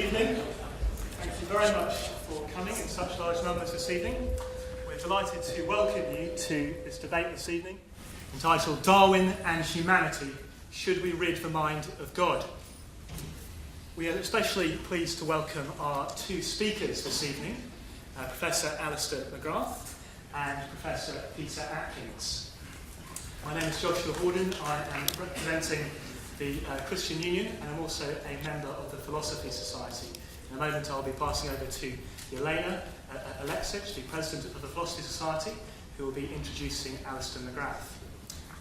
Good evening. Thank you very much for coming in such large numbers this evening. We're delighted to welcome you to this debate this evening, entitled Darwin and Humanity, Should We Rid the Mind of God? We are especially pleased to welcome our two speakers this evening, Professor Alister McGrath and Professor Peter Atkins. My name is Joshua Horden. I am representing the Christian Union, and I'm also a member of the Philosophy Society. In a moment I'll be passing over to Elena Alexic, the President of the Philosophy Society, who will be introducing Alister McGrath.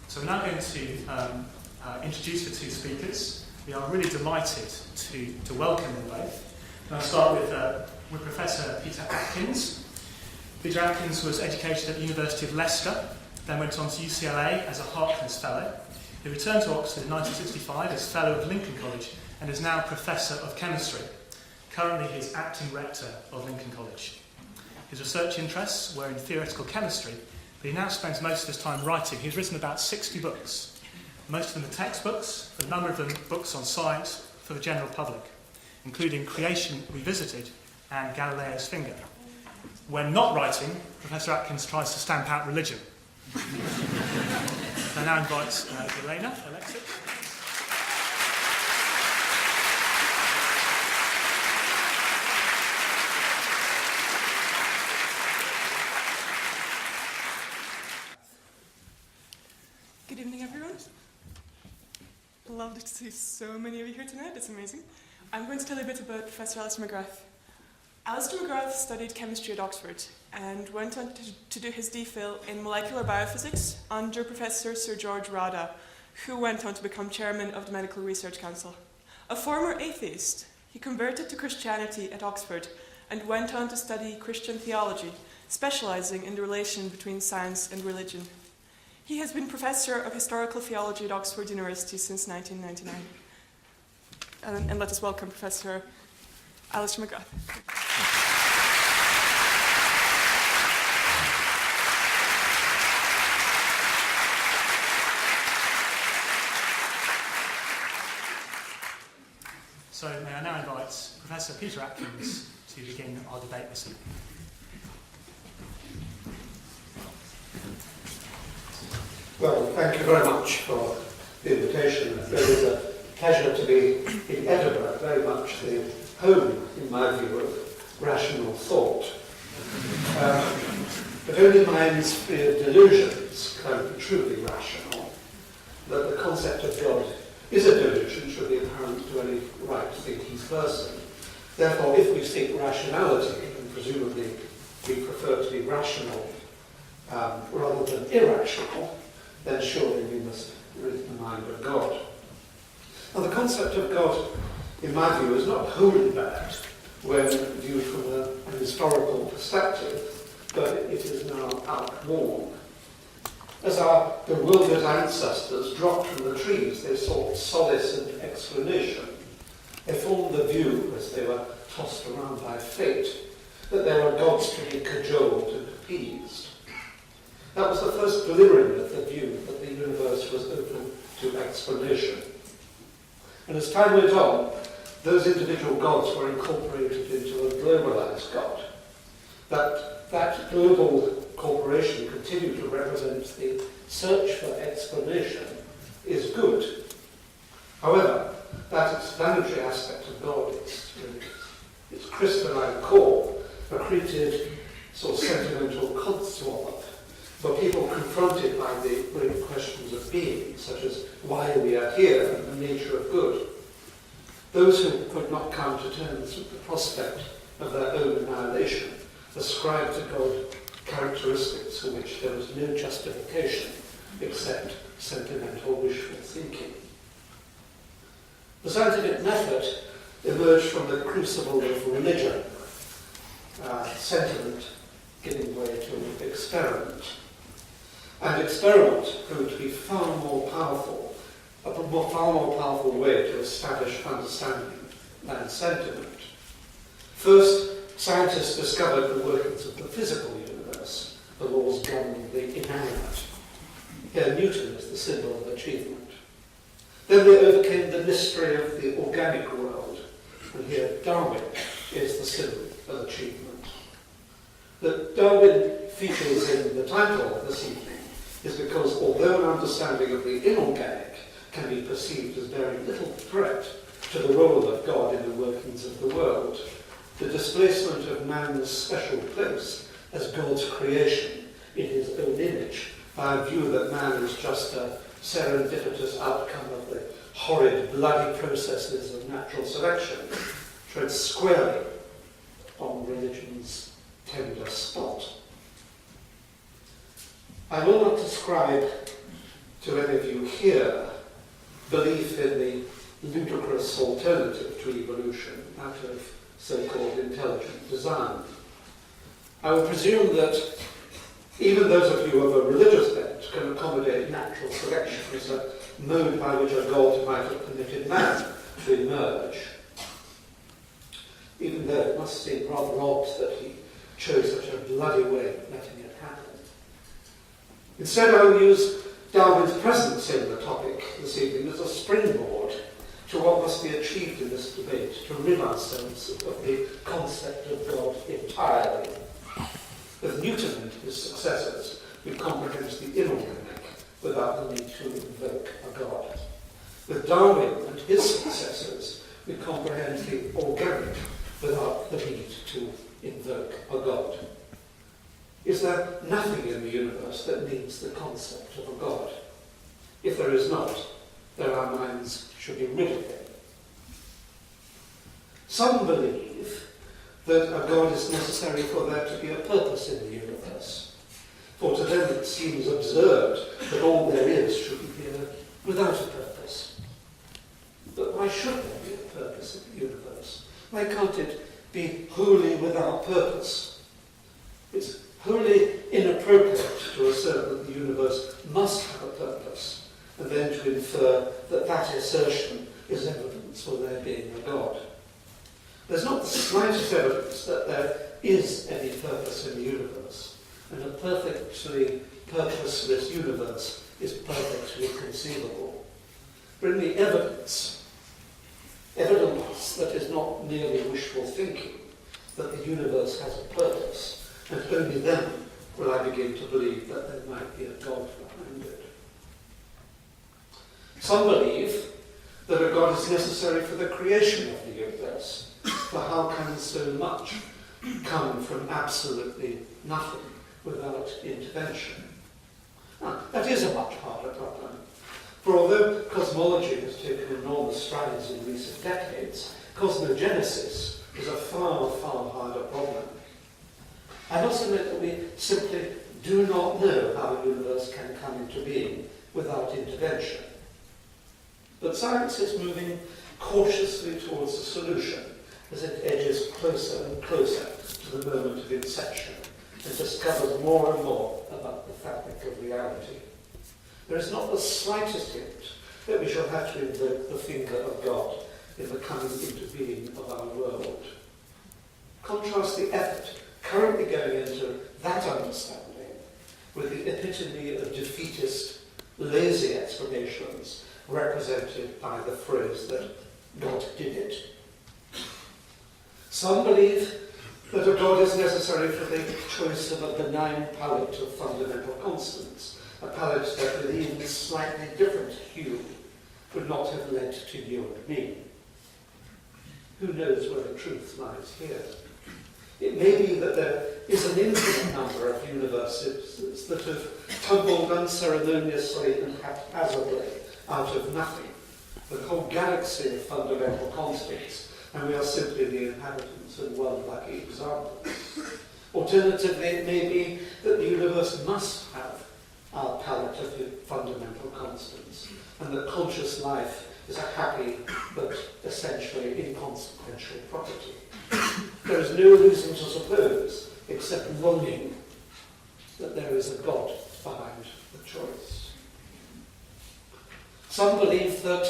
So we're now going to introduce the two speakers. We are really delighted to welcome them both. And I'll start with Professor Peter Atkins. Peter Atkins was educated at the University of Leicester, then went on to UCLA as a Harkness Fellow. He returned to Oxford in 1965 as Fellow of Lincoln College and is now Professor of Chemistry. Currently he is Acting Rector of Lincoln College. His research interests were in theoretical chemistry, but he now spends most of his time writing. He's written about 60 books. Most of them are textbooks, a number of them books on science for the general public, including Creation Revisited and Galileo's Finger. When not writing, Professor Atkins tries to stamp out religion. I now invite Elena Alexic. Good evening, everyone. Lovely to see so many of you here tonight. It's amazing. I'm going to tell you a bit about Professor Alister McGrath. Alister McGrath studied chemistry at Oxford and went on to do his DPhil in molecular biophysics under Professor Sir George Rada, who went on to become chairman of the Medical Research Council. A former atheist, he converted to Christianity at Oxford and went on to study Christian theology, specializing in the relation between science and religion. He has been Professor of Historical Theology at Oxford University since 1999. And let us welcome Professor Alister McGrath. So may I now invite Professor Peter Atkins to begin our debate this evening. Well, thank you very much for the invitation. It is a pleasure to be in Edinburgh, very much the home, in my view, of rational thought. But only minds free of delusions can be truly rational. That the concept of God is a delusion should be apparent to any right-thinking person. Therefore, if we seek rationality, and presumably we prefer to be rational rather than irrational, then surely we must rid the mind of God. Now, the concept of God, in my view, is not wholly bad when viewed from an historical perspective, but it is now outworn. As our bewildered ancestors dropped from the trees, they sought solace and explanation. They formed the view, as they were tossed around by fate, that there were gods to be cajoled and appeased. That was the first glimmering of the view that the universe was open to explanation. And as time went on, those individual gods were incorporated into a globalized God. That global corporation continued to represent the search for explanation is good. However, that explanatory aspect of God, its crystalline core, accreted sort of sentimental codswallop for people confronted by the great questions of being, such as why we are here and the nature of good. Those who could not come to terms with the prospect of their own annihilation ascribed to God characteristics for which there was no justification except sentimental wishful thinking. The scientific method emerged from the crucible of religion, sentiment giving way to experiment. And experiment proved to be a far more powerful way to establish understanding than sentiment. First, scientists discovered the workings of the physical universe, the laws governing the inanimate. Here, Newton is the symbol of achievement. Then they overcame the mystery of the organic world and here Darwin is the symbol of achievement. That Darwin features in the title this evening is because although an understanding of the inorganic can be perceived as bearing little threat to the role of God in the workings of the world, the displacement of man's special place as God's creation in his own image by a view that man is just a serendipitous outcome of the horrid, bloody processes of natural selection treads squarely on religion's tender spot. I will not ascribe to any of you here belief in the ludicrous alternative to evolution, that of so-called intelligent design. I would presume that even those of you of a religious bent can accommodate natural selection as a mode by which a God might have permitted man to emerge, even though it must seem rather odd that he chose such a bloody way of letting it happen. Instead, I will use Darwin's presence in the topic this evening as a springboard to what must be achieved in this debate, to rid ourselves of the concept of God entirely. With Newton and his successors, we comprehend the inorganic without the need to invoke a God. With Darwin and his successors, we comprehend the organic without the need to invoke a God. Is there nothing in the universe that needs the concept of a God? If there is not, then our minds should be rid of him. Some believe that a God is necessary for there to be a purpose in the universe. For to them it seems absurd that all there is should be here without a purpose. But why should there be a purpose in the universe? Why can't it be wholly without purpose? It's wholly inappropriate to assert that the universe must have a purpose, and then to infer that that assertion is evidence for there being a God. There's not the slightest evidence that there is any purpose in the universe, and a perfectly purposeless universe is perfectly conceivable. Bring me evidence that is not merely wishful thinking, that the universe has a purpose, and only then will I begin to believe that there might be a God behind it. Some believe that a God is necessary for the creation of the universe, for how can so much come from absolutely nothing without intervention? Now, that is a much harder problem, for although cosmology has taken enormous strides in recent decades, cosmogenesis is a far, far harder problem. I must admit that we simply do not know how a universe can come into being without intervention. But science is moving cautiously towards a solution as it edges closer and closer to the moment of inception and discovers more and more about the fabric of reality. There is not the slightest hint that we shall have to invoke the finger of God in the coming into being of our world. Contrast the effort currently going into that understanding with the epitome of defeatist, lazy explanations represented by the phrase that God did it. Some believe that a God is necessary for the choice of a benign palette of fundamental constants, a palette that with even slightly different hue would not have led to you and me. Who knows where the truth lies here? It may be that there is an infinite number of universes that have tumbled unceremoniously and haphazardly out of nothing, the whole galaxy of fundamental constants, and we are simply the inhabitants of one lucky example. Alternatively, it may be that the universe must have our palette of fundamental constants, and that conscious life is a happy but essentially inconsequential property. There is no reason to suppose, except longing, that there is a God behind the choice. Some believe that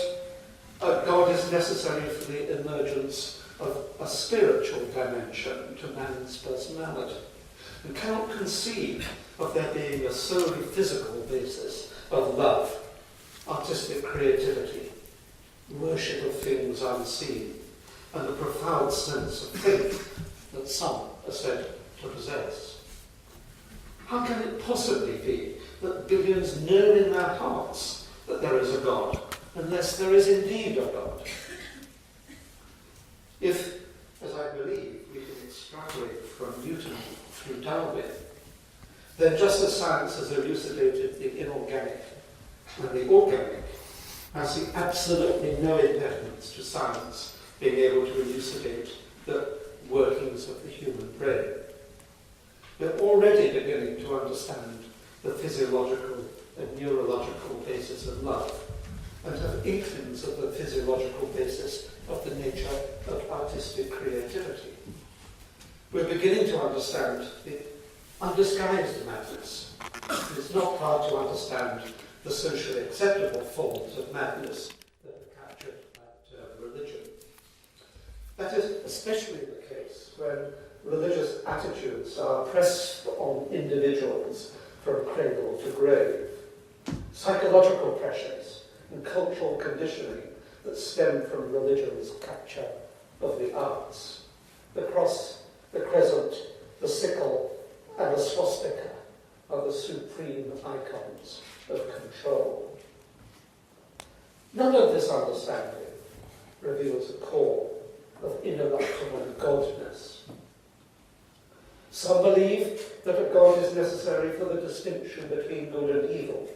a God is necessary for the emergence of a spiritual dimension to man's personality, and cannot conceive of there being a solely physical basis of love, artistic creativity, worship of things unseen, and the profound sense of faith that some are said to possess. How can it possibly be that billions know in their hearts that there is a God, unless there is indeed a God? If, as I believe, we can extrapolate from Newton through Darwin, then just as science has elucidated the inorganic and the organic, I see absolutely no impediments to science being able to elucidate the workings of the human brain. We're already beginning to understand the physiological and neurological basis of love, and have inklings of the physiological basis of the nature of artistic creativity. We're beginning to understand the undisguised madness. It's not hard to understand the socially acceptable forms of madness that are captured at religion. That is especially the case when religious attitudes are pressed on individuals from cradle to grave. Psychological pressures and cultural conditioning that stem from religion's capture of the arts. The cross, the crescent, the sickle, and the swastika are the supreme icons of control. None of this understanding reveals a core of ineluctable godness. Some believe that a God is necessary for the distinction between good and evil.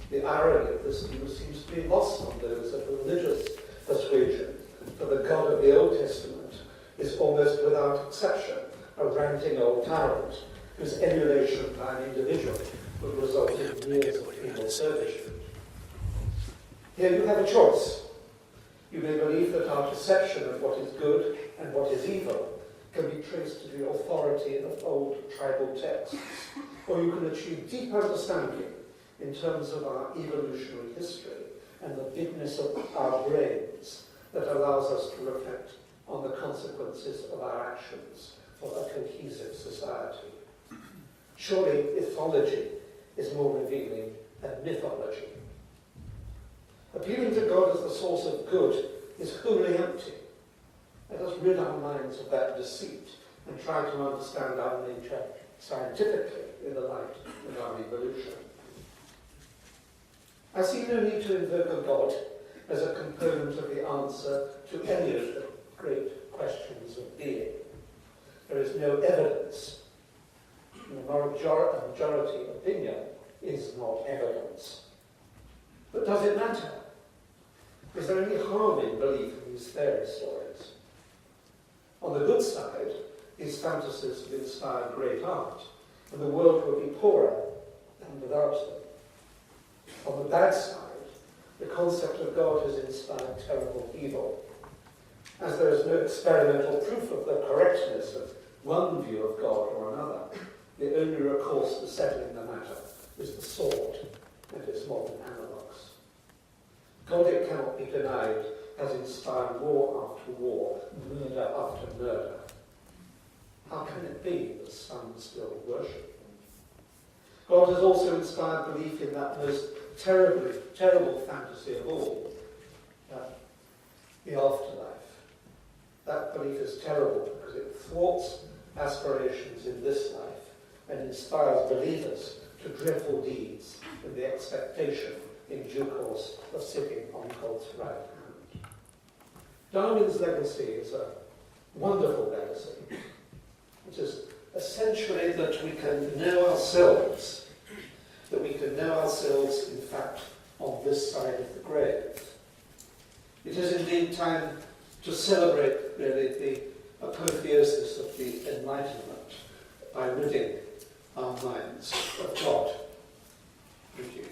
The irony of this view seems to be lost on those of religious persuasion, for the God of the Old Testament is almost without exception a ranting old tyrant whose emulation by an individual would result in years of penal servitude. Here you have a choice. You may believe that our perception of what is good and what is evil can be traced to the authority of old tribal texts, or you can achieve deep understanding in terms of our evolutionary history and the bigness of our brains that allows us to reflect on the consequences of our actions for a cohesive society. Surely ethology is more revealing than mythology. Appealing to God as the source of good is wholly empty. Let us rid our minds of that deceit and try to understand our nature scientifically in the light of our evolution. I see no need to invoke a God as a component of the answer to any of the great questions of being. There is no evidence. The majority opinion is not evidence. But does it matter? Is there any harm in belief in these fairy stories? On the good side, these fantasies have inspired great art, and the world would be poorer than without them. On the bad side, the concept of God has inspired terrible evil. As there is no experimental proof of the correctness of one view of God or another, the only recourse to settling the matter is the sword and its modern analogues. God, it cannot be denied, has inspired war after war, murder after murder. How can it be that some still worship him? God has also inspired belief in that most terrible fantasy of all, the afterlife. That belief is terrible because it thwarts aspirations in this life and inspires believers to dreadful deeds in the expectation, in due course, of sitting on God's right hand. Darwin's legacy is a wonderful legacy. It is essentially that we can know ourselves, in fact, on this side of the grave. It is indeed time to celebrate, really, the apotheosis of the Enlightenment by ridding our minds of God. Thank you.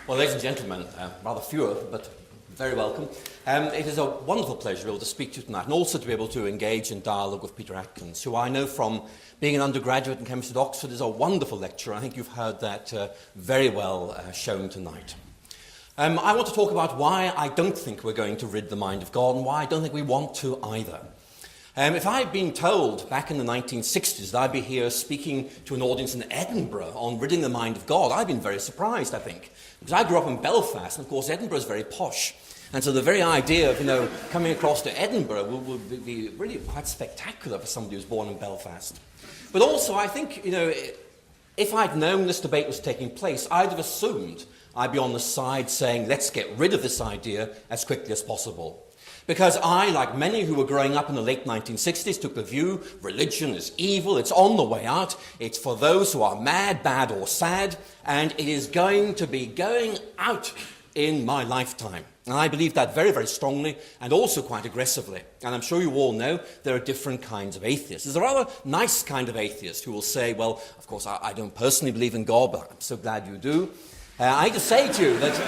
Well, ladies and gentlemen, rather fewer, but very welcome. It is a wonderful pleasure to be able to speak to you tonight and also to be able to engage in dialogue with Peter Atkins, who I know from being an undergraduate in chemistry at Oxford is a wonderful lecturer. I think you've heard that very well shown tonight. I want to talk about why I don't think we're going to rid the mind of God and why I don't think we want to either. If I'd been told back in the 1960s that I'd be here speaking to an audience in Edinburgh on ridding the mind of God, I'd been very surprised, I think. Because I grew up in Belfast, and of course Edinburgh is very posh. And so the very idea of, coming across to Edinburgh would be really quite spectacular for somebody who's born in Belfast. But also, I think, if I'd known this debate was taking place, I'd have assumed I'd be on the side saying, let's get rid of this idea as quickly as possible. Because I, like many who were growing up in the late 1960s, took the view religion is evil, it's on the way out, it's for those who are mad, bad or sad, and it is going to be going out in my lifetime. And I believe that very, very strongly and also quite aggressively. And I'm sure you all know there are different kinds of atheists. There's a rather nice kind of atheist who will say, well, of course, I don't personally believe in God, but I'm so glad you do. I hate to say to you that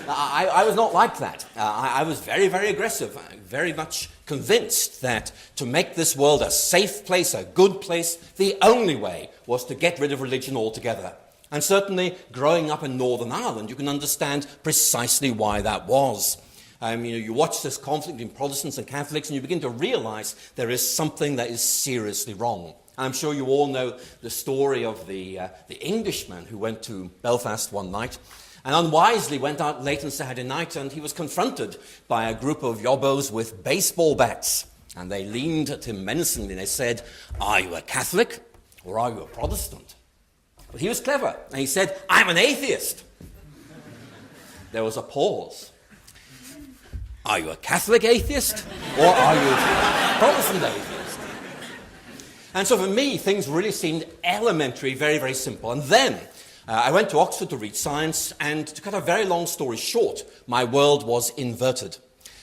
I was not like that. I was very, very aggressive, very much convinced that to make this world a safe place, a good place, the only way was to get rid of religion altogether. And certainly, growing up in Northern Ireland, you can understand precisely why that was. You watch this conflict between Protestants and Catholics, and you begin to realize there is something that is seriously wrong. I'm sure you all know the story of the Englishman who went to Belfast one night and unwisely went out late on Saturday night, and he was confronted by a group of yobbos with baseball bats. And they leaned at him menacingly and they said, "Are you a Catholic or are you a Protestant?" But he was clever, and he said, "I'm an atheist." There was a pause. Are you a Catholic atheist or are you a Protestant atheist? And so for me, things really seemed elementary, very, very simple. And then I went to Oxford to read science, and to cut a very long story short, my world was inverted.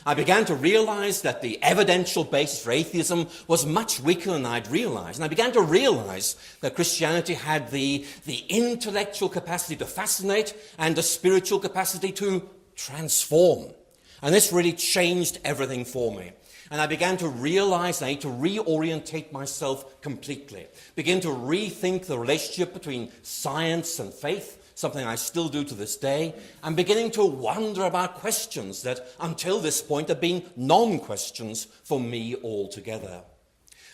I began to realize that the evidential basis for atheism was much weaker than I'd realized. And I began to realize that Christianity had the intellectual capacity to fascinate and the spiritual capacity to transform. And this really changed everything for me. And I began to realize I need to reorientate myself completely, begin to rethink the relationship between science and faith, something I still do to this day, and beginning to wonder about questions that until this point have been non-questions for me altogether.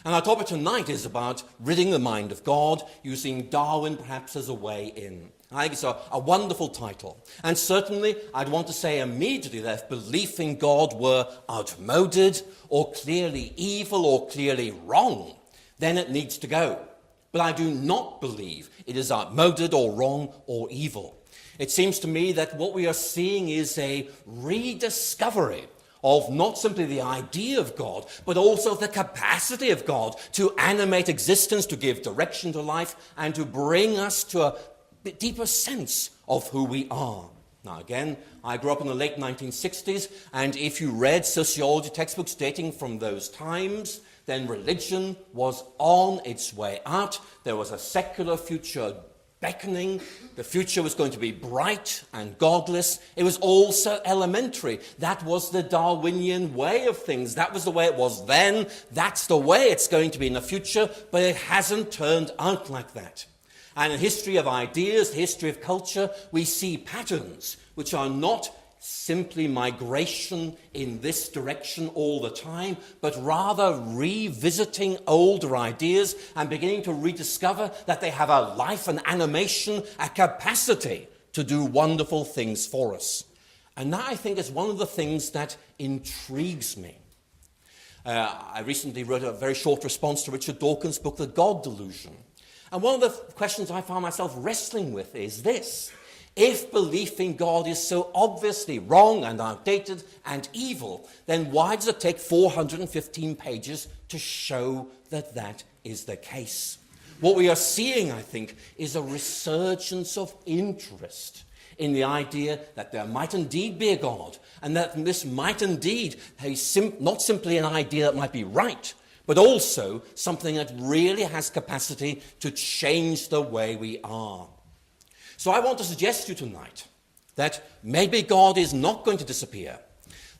And our topic tonight is about ridding the mind of God, using Darwin perhaps as a way in. I think it's a wonderful title. And certainly I'd want to say immediately that if belief in God were outmoded or clearly evil or clearly wrong, then it needs to go. But I do not believe it is outmoded or wrong or evil. It seems to me that what we are seeing is a rediscovery of not simply the idea of God, but also the capacity of God to animate existence, to give direction to life, and to bring us to a deeper sense of who we are. Now again, I grew up in the late 1960s, and if you read sociology textbooks dating from those times, then religion was on its way out. There was a secular future beckoning. The future was going to be bright and godless. It was all so elementary. That was the Darwinian way of things. That was the way it was then. That's the way it's going to be in the future, but it hasn't turned out like that. And in the history of ideas, the history of culture, we see patterns which are not simply migration in this direction all the time, but rather revisiting older ideas and beginning to rediscover that they have a life, an animation, a capacity to do wonderful things for us. And that, I think, is one of the things that intrigues me. I recently wrote a very short response to Richard Dawkins' book, The God Delusion. And one of the questions I found myself wrestling with is this. If belief in God is so obviously wrong and outdated and evil, then why does it take 415 pages to show that that is the case? What we are seeing, I think, is a resurgence of interest in the idea that there might indeed be a God, and that this might indeed be not simply an idea that might be right, but also something that really has capacity to change the way we are. So I want to suggest to you tonight that maybe God is not going to disappear.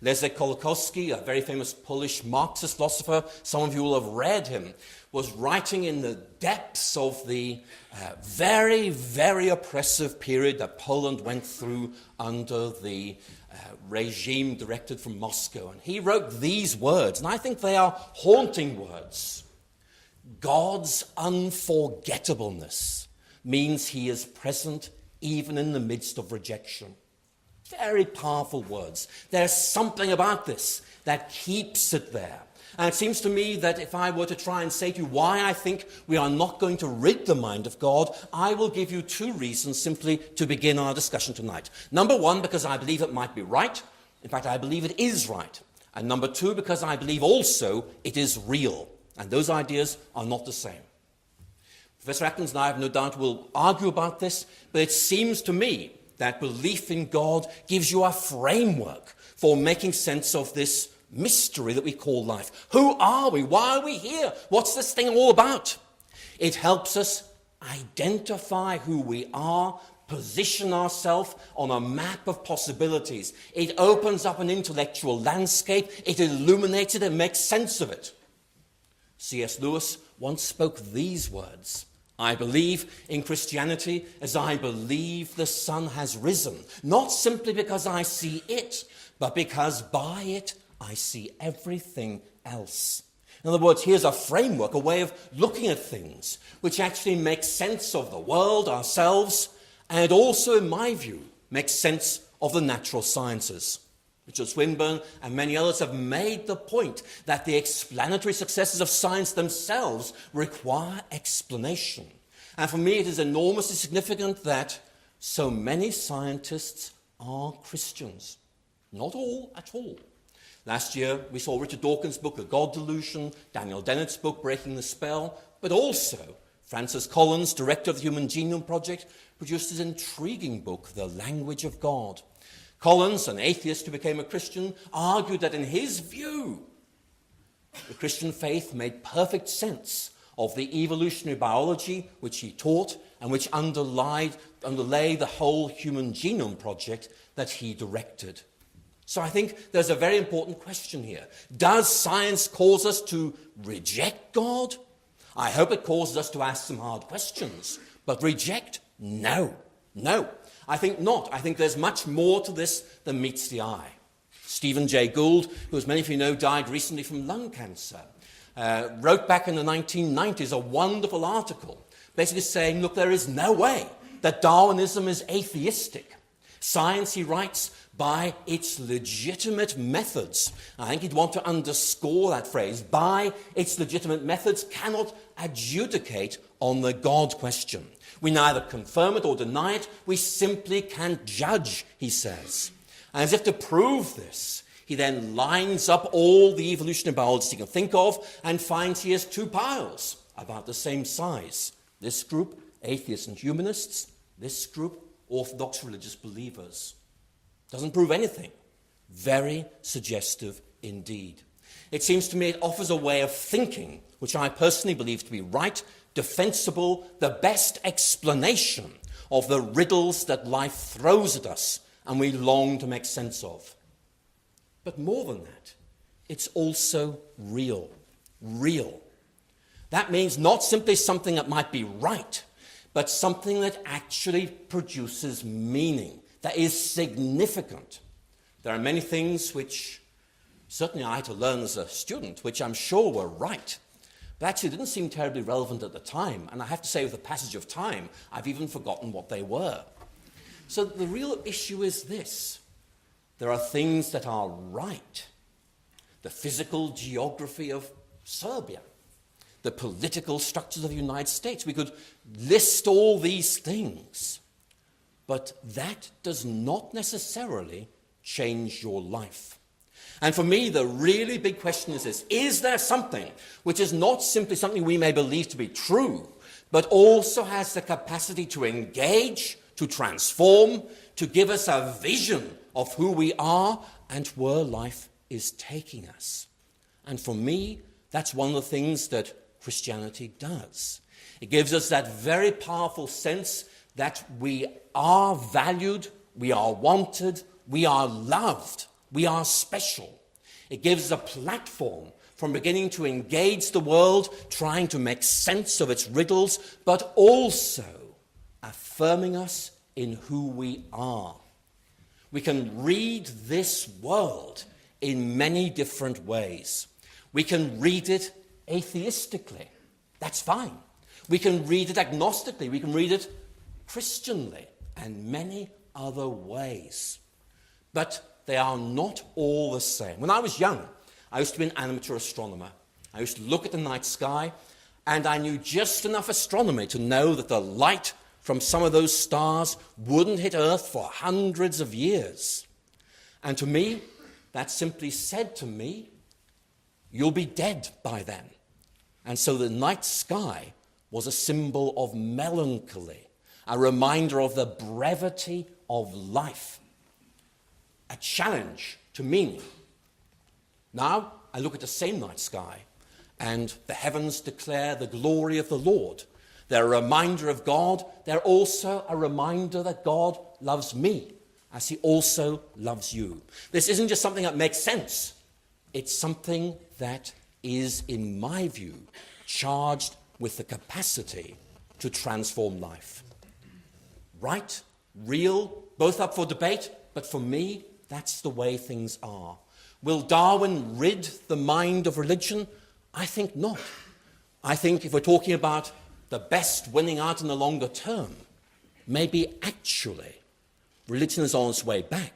Leszek Kolakowski, a very famous Polish Marxist philosopher, some of you will have read him, was writing in the depths of the very, very oppressive period that Poland went through under the regime directed from Moscow. And he wrote these words, and I think they are haunting words. God's unforgettableness means he is present even in the midst of rejection. Very powerful words. There's something about this that keeps it there. And it seems to me that if I were to try and say to you why I think we are not going to rid the mind of God, I will give you two reasons simply to begin our discussion tonight. Number one, because I believe it might be right. In fact, I believe it is right. And number two, because I believe also it is real. And those ideas are not the same. Professor Atkins and I have no doubt will argue about this, but it seems to me that belief in God gives you a framework for making sense of this mystery that we call life. Who are we? Why are we here? What's this thing all about? It helps us identify who we are, position ourselves on a map of possibilities. It opens up an intellectual landscape. It illuminates it and makes sense of it. C.S. Lewis once spoke these words: I believe in Christianity as I believe the sun has risen, not simply because I see it, but because by it I see everything else. In other words, here's a framework, a way of looking at things, which actually makes sense of the world, ourselves, and it also, in my view, makes sense of the natural sciences. Richard Swinburne and many others have made the point that the explanatory successes of science themselves require explanation. And for me, it is enormously significant that so many scientists are Christians. Not all at all. Last year, we saw Richard Dawkins' book, The God Delusion, Daniel Dennett's book, Breaking the Spell, but also Francis Collins, director of the Human Genome Project, produced his intriguing book, The Language of God. Collins, an atheist who became a Christian, argued that in his view, the Christian faith made perfect sense of the evolutionary biology which he taught and which underlay the whole Human Genome Project that he directed. So I think there's a very important question here. Does science cause us to reject God? I hope it causes us to ask some hard questions. But reject? No. No. I think not. I think there's much more to this than meets the eye. Stephen Jay Gould, who, as many of you know, died recently from lung cancer, wrote back in the 1990s a wonderful article basically saying, look, there is no way that Darwinism is atheistic. Science, he writes, by its legitimate methods. I think he'd want to underscore that phrase. By its legitimate methods cannot adjudicate on the God question. We neither confirm it or deny it. We simply can't judge, he says. And as if to prove this, he then lines up all the evolutionary biologists he can think of and finds he has two piles about the same size. This group, atheists and humanists. This group, orthodox religious believers. Doesn't prove anything. Very suggestive indeed. It seems to me it offers a way of thinking, which I personally believe to be right, defensible, the best explanation of the riddles that life throws at us and we long to make sense of. But more than that, it's also real. Real. That means not simply something that might be right, but something that actually produces meaning, that is significant. There are many things which certainly I had to learn as a student, which I'm sure were right, but actually didn't seem terribly relevant at the time. And I have to say, with the passage of time, I've even forgotten what they were. So the real issue is this. There are things that are right. The physical geography of Serbia, the political structures of the United States. We could list all these things. But that does not necessarily change your life. And for me, the really big question is this. Is there something which is not simply something we may believe to be true, but also has the capacity to engage, to transform, to give us a vision of who we are and where life is taking us? And for me, that's one of the things that Christianity does. It gives us that very powerful sense that we are valued, we are wanted, we are loved, we are special. It gives us a platform from beginning to engage the world, trying to make sense of its riddles, but also affirming us in who we are. We can read this world in many different ways. We can read it atheistically. That's fine. We can read it agnostically. We can read it Christianly, and many other ways. But they are not all the same. When I was young, I used to be an amateur astronomer. I used to look at the night sky, and I knew just enough astronomy to know that the light from some of those stars wouldn't hit Earth for hundreds of years. And to me, that simply said to me, you'll be dead by then. And so the night sky was a symbol of melancholy, a reminder of the brevity of life, a challenge to meaning. Now, I look at the same night sky, and the heavens declare the glory of the Lord. They're a reminder of God. They're also a reminder that God loves me, as he also loves you. This isn't just something that makes sense. It's something that is, in my view, charged with the capacity to transform life. Right, real, both up for debate, but for me, that's the way things are. Will Darwin rid the mind of religion? I think not. I think if we're talking about the best winning out in the longer term, maybe actually religion is on its way back,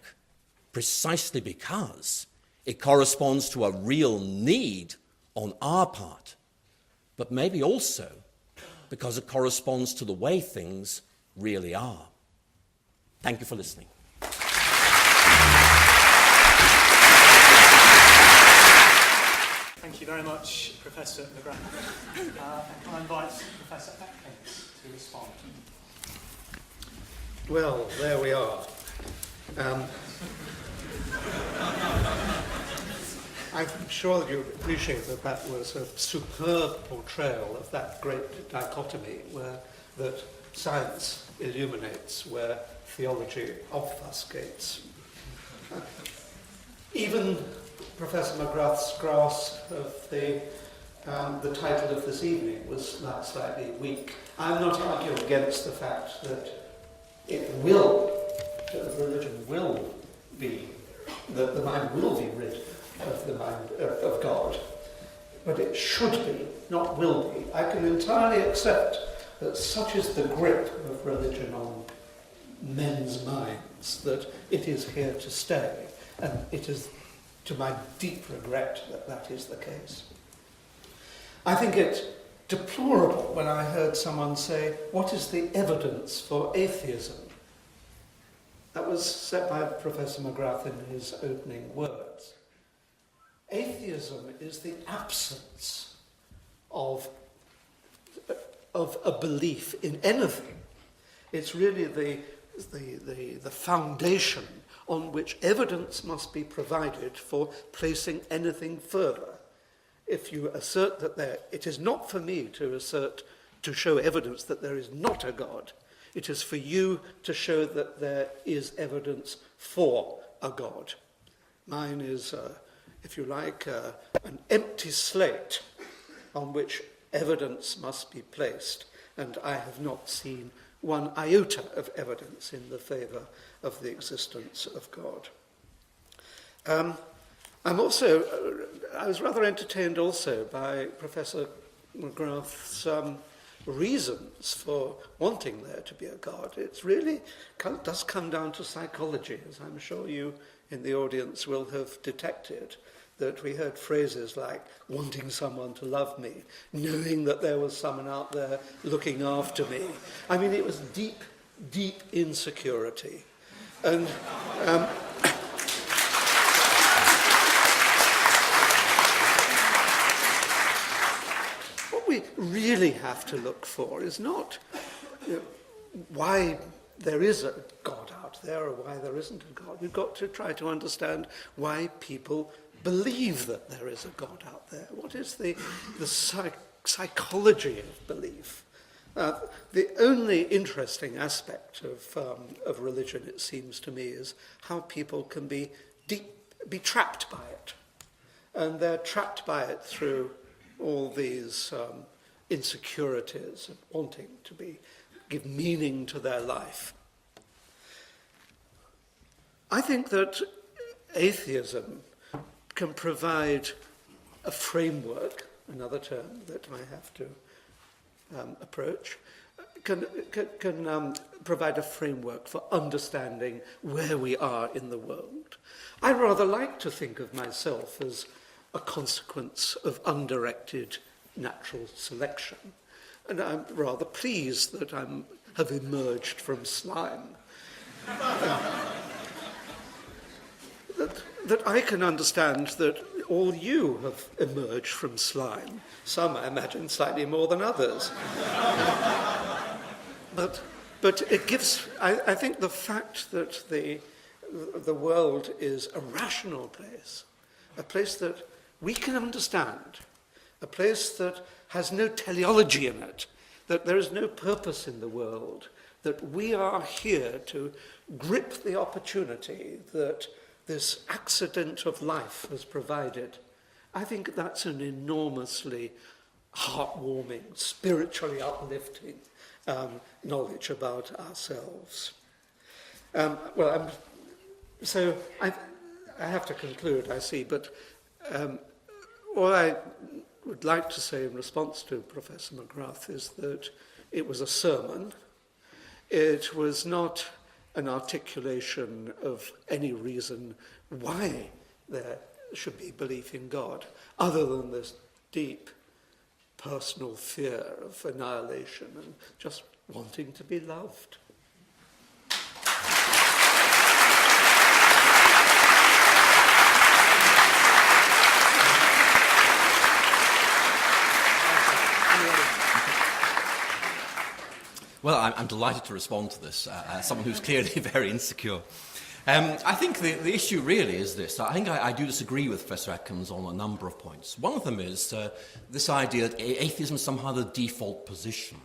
precisely because it corresponds to a real need on our part, but maybe also because it corresponds to the way things really are. Thank you for listening. Thank you very much, Professor McGrath. And can I invite Professor Atkins to respond? Well, there we are. I'm sure that you appreciate that that was a superb portrayal of that great dichotomy where that science illuminates, where theology obfuscates. Even Professor McGrath's grasp of the title of this evening was that slightly weak. I'm not arguing against the fact that religion will be, that the mind will be rid of the mind of God, but it should be, not will be. I can entirely accept that such is the grip of religion on men's minds that it is here to stay, and it is to my deep regret that that is the case. I think it deplorable when I heard someone say, what is the evidence for atheism? That was said by Professor McGrath in his opening words. Atheism is the absence of a belief in anything. It's really the foundation on which evidence must be provided for placing anything further. If you assert that it is not for me to show evidence that there is not a God. It is for you to show that there is evidence for a God. Mine is, if you like, an empty slate on which evidence must be placed, and I have not seen one iota of evidence in the favour of the existence of God. I was rather entertained also by Professor McGrath's reasons for wanting there to be a God. It really does come down to psychology, as I'm sure you in the audience will have detected, that we heard phrases like wanting someone to love me, knowing that there was someone out there looking after me. I mean, it was deep, deep insecurity. And what we really have to look for is not why there is a God out there or why there isn't a God. We've got to try to understand why people believe that there is a God out there. What is the psychology of belief? The only interesting aspect of religion, it seems to me, is how people can be trapped by it. And they're trapped by it through all these insecurities of wanting to give meaning to their life. I think that atheism can provide a framework, another term that I have to approach, can provide a framework for understanding where we are in the world. I rather like to think of myself as a consequence of undirected natural selection, and I'm rather pleased that I have emerged from slime. That I can understand that all you have emerged from slime. Some, I imagine, slightly more than others. But it gives, I think the fact that the world is a rational place, a place that we can understand, a place that has no teleology in it, that there is no purpose in the world, that we are here to grip the opportunity that this accident of life has provided. I think that's an enormously heartwarming, spiritually uplifting knowledge about ourselves. So I have to conclude, I see, but all I would like to say in response to Professor McGrath is that it was a sermon. It was not an articulation of any reason why there should be belief in God, other than this deep personal fear of annihilation and just wanting to be loved. Well, I'm delighted to respond to this, as someone who's clearly very insecure. I think the issue really is this. I think I do disagree with Professor Atkins on a number of points. One of them is this idea that atheism is somehow the default position.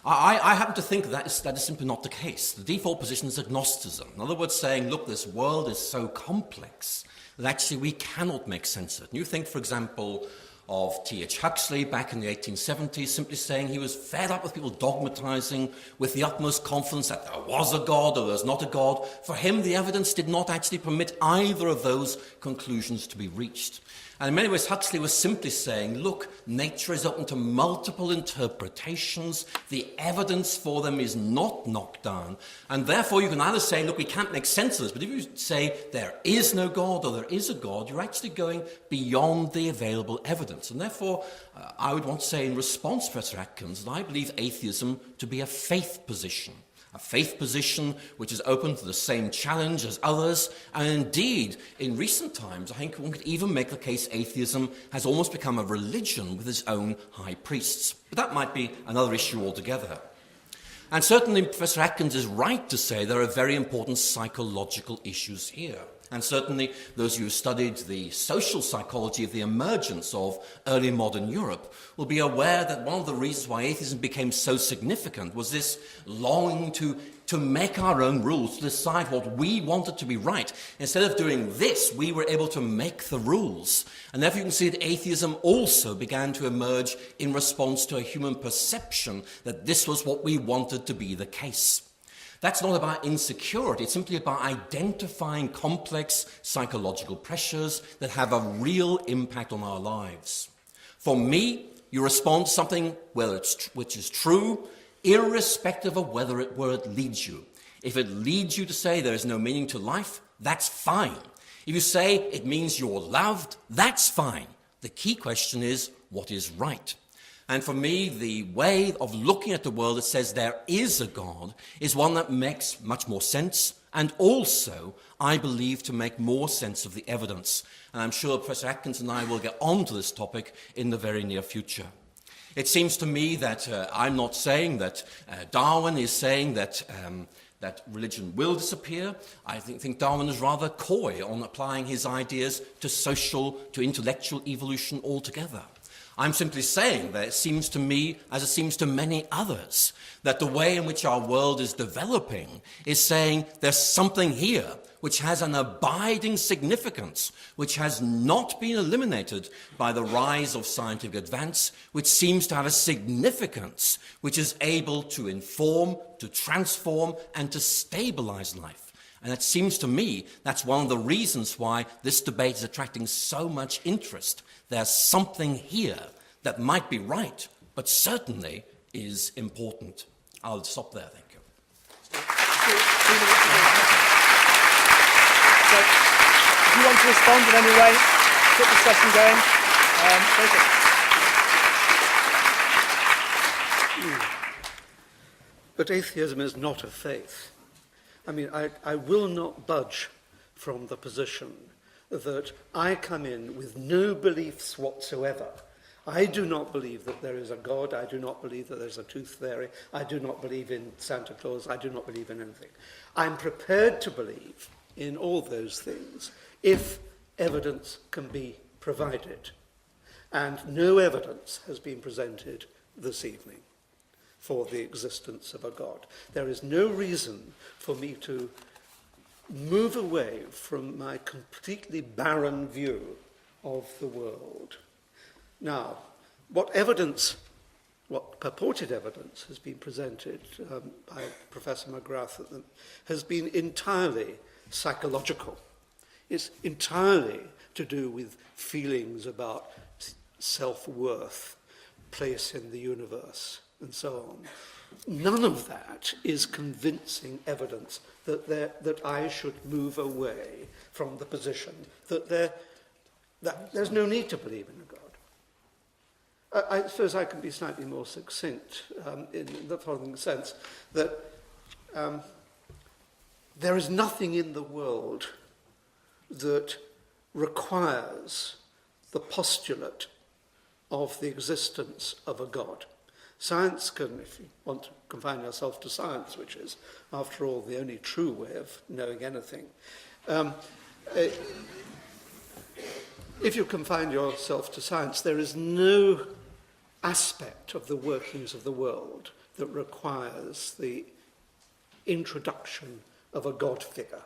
I happen to think that is simply not the case. The default position is agnosticism. In other words, saying, look, this world is so complex that actually we cannot make sense of it. And you think, for example, of T.H. Huxley back in the 1870s, simply saying he was fed up with people dogmatizing with the utmost confidence that there was a God or there was not a God. For him, the evidence did not actually permit either of those conclusions to be reached. And in many ways, Huxley was simply saying, look, nature is open to multiple interpretations. The evidence for them is not knocked down. And therefore, you can either say, look, we can't make sense of this. But if you say there is no God or there is a God, you're actually going beyond the available evidence. And therefore, I would want to say in response to Professor Atkins that I believe atheism to be a faith position. A faith position which is open to the same challenge as others, and indeed, in recent times, I think one could even make the case atheism has almost become a religion with its own high priests. But that might be another issue altogether. And certainly Professor Atkins is right to say there are very important psychological issues here. And certainly those who studied the social psychology of the emergence of early modern Europe will be aware that one of the reasons why atheism became so significant was this longing to make our own rules, to decide what we wanted to be right. Instead of doing this, we were able to make the rules. And therefore you can see that atheism also began to emerge in response to a human perception that this was what we wanted to be the case. That's not about insecurity, it's simply about identifying complex psychological pressures that have a real impact on our lives. For me, you respond to something which is true, irrespective of where it leads you. If it leads you to say there is no meaning to life, that's fine. If you say it means you're loved, that's fine. The key question is, what is right? And for me, the way of looking at the world that says there is a God is one that makes much more sense, and also, I believe, to make more sense of the evidence. And I'm sure Professor Atkins and I will get on to this topic in the very near future. It seems to me that I'm not saying that Darwin is saying that religion will disappear. I think Darwin is rather coy on applying his ideas to intellectual evolution altogether. I'm simply saying that it seems to me, as it seems to many others, that the way in which our world is developing is saying there's something here which has an abiding significance, which has not been eliminated by the rise of scientific advance, which seems to have a significance which is able to inform, to transform, and to stabilize life. And it seems to me that's one of the reasons why this debate is attracting so much interest. There's something here that might be right, but certainly is important. I'll stop there, thank you. So, if you want to respond in any way, keep the discussion going. Take it. But atheism is not a faith. I mean, I will not budge from the position that I come in with no beliefs whatsoever. I do not believe that there is a God. I do not believe that there's a tooth fairy. I do not believe in Santa Claus. I do not believe in anything. I'm prepared to believe in all those things if evidence can be provided. And no evidence has been presented this evening for the existence of a God. There is no reason for me to move away from my completely barren view of the world. Now, what purported evidence has been presented by Professor McGrath has been entirely psychological. It's entirely to do with feelings about self-worth, place in the universe, and so on. None of that is convincing evidence that I should move away from the position that there's no need to believe in a God. I suppose I can be slightly more succinct in the following sense, that there is nothing in the world that requires the postulate of the existence of a God. Science can, if you want to confine yourself to science, which is, after all, the only true way of knowing anything, if you confine yourself to science, there is no aspect of the workings of the world that requires the introduction of a God figure.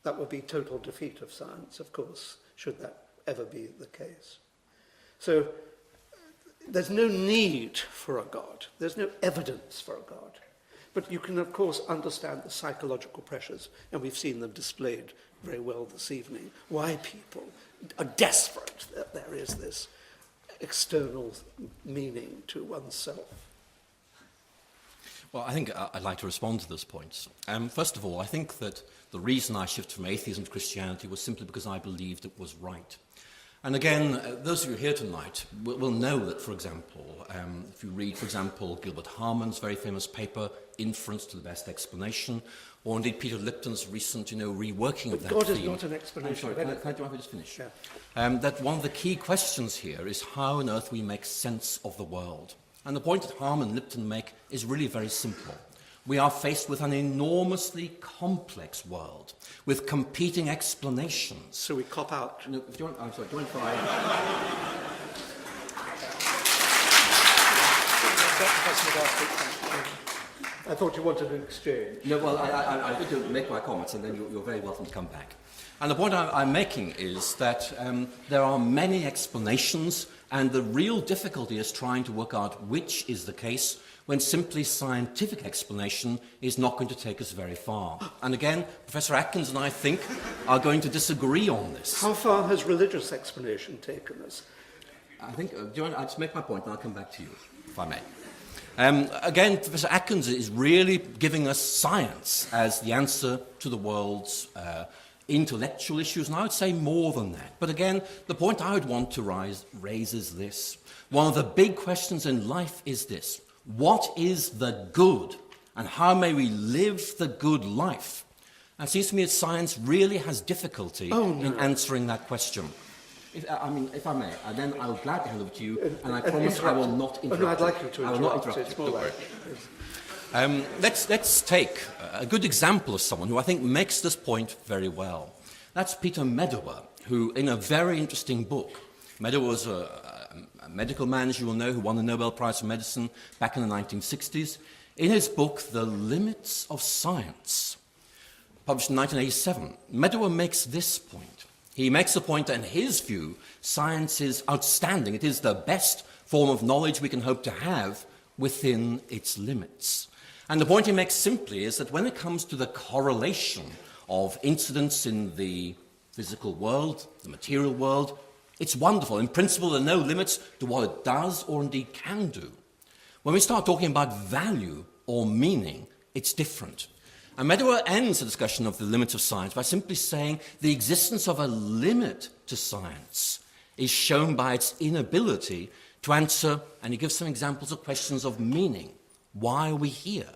That would be total defeat of science, of course, should that ever be the case. So there's no need for a God. There's no evidence for a God. But you can, of course, understand the psychological pressures, and we've seen them displayed very well this evening, why people are desperate that there is this external meaning to oneself. Well, I think I'd like to respond to this point. First of all, I think that the reason I shifted from atheism to Christianity was simply because I believed it was right. And again, those of you here tonight will know that, for example, if you read, for example, Gilbert Harman's very famous paper, Inference to the Best Explanation, or indeed Peter Lipton's recent, reworking of that God theme. is not an explanation. I'm sorry, can I just finish? Yeah. That one of the key questions here is how on earth we make sense of the world. And the point that Harman and Lipton make is really very simple. We are faced with an enormously complex world, with competing explanations. So we cop out. No, I'm sorry, do you want to try? I thought you wanted an exchange. No, well, I'm going to make my comments, and then you're very welcome to come back. And the point I'm making is that there are many explanations, and the real difficulty is trying to work out which is the case, when simply scientific explanation is not going to take us very far. And again, Professor Atkins and I think are going to disagree on this. How far has religious explanation taken us? I think, I'll just make my point and I'll come back to you, if I may. Again, Professor Atkins is really giving us science as the answer to the world's intellectual issues, and I would say more than that. But again, the point I would want to raise is this. One of the big questions in life is this. What is the good, and how may we live the good life? And it seems to me that science really has difficulty in answering that question. If I may, and then I'll gladly hand over to you, and I promise I will not interrupt you. No, I'd like you to interrupt. I will not interrupt you. Don't worry. Let's take a good example of someone who I think makes this point very well. That's Peter Medawer, who, in a very interesting book, Medawer was a medical man, as you will know, who won the Nobel Prize for Medicine back in the 1960s. In his book, The Limits of Science, published in 1987, Medawer makes this point. He makes the point that, in his view, science is outstanding. It is the best form of knowledge we can hope to have within its limits. And the point he makes simply is that when it comes to the correlation of incidents in the physical world, the material world. It's wonderful. In principle, there are no limits to what it does or indeed can do. When we start talking about value or meaning, it's different. And Meadower ends the discussion of the limits of science by simply saying the existence of a limit to science is shown by its inability to answer, and he gives some examples of questions of meaning. Why are we here?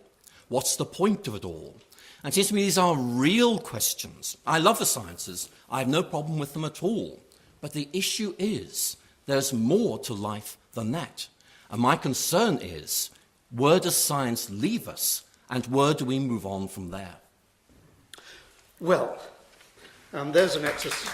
What's the point of it all? And it seems to me these are real questions. I love the sciences. I have no problem with them at all. But the issue is there's more to life than that. And my concern is, where does science leave us? And where do we move on from there? Well, there's an exercise.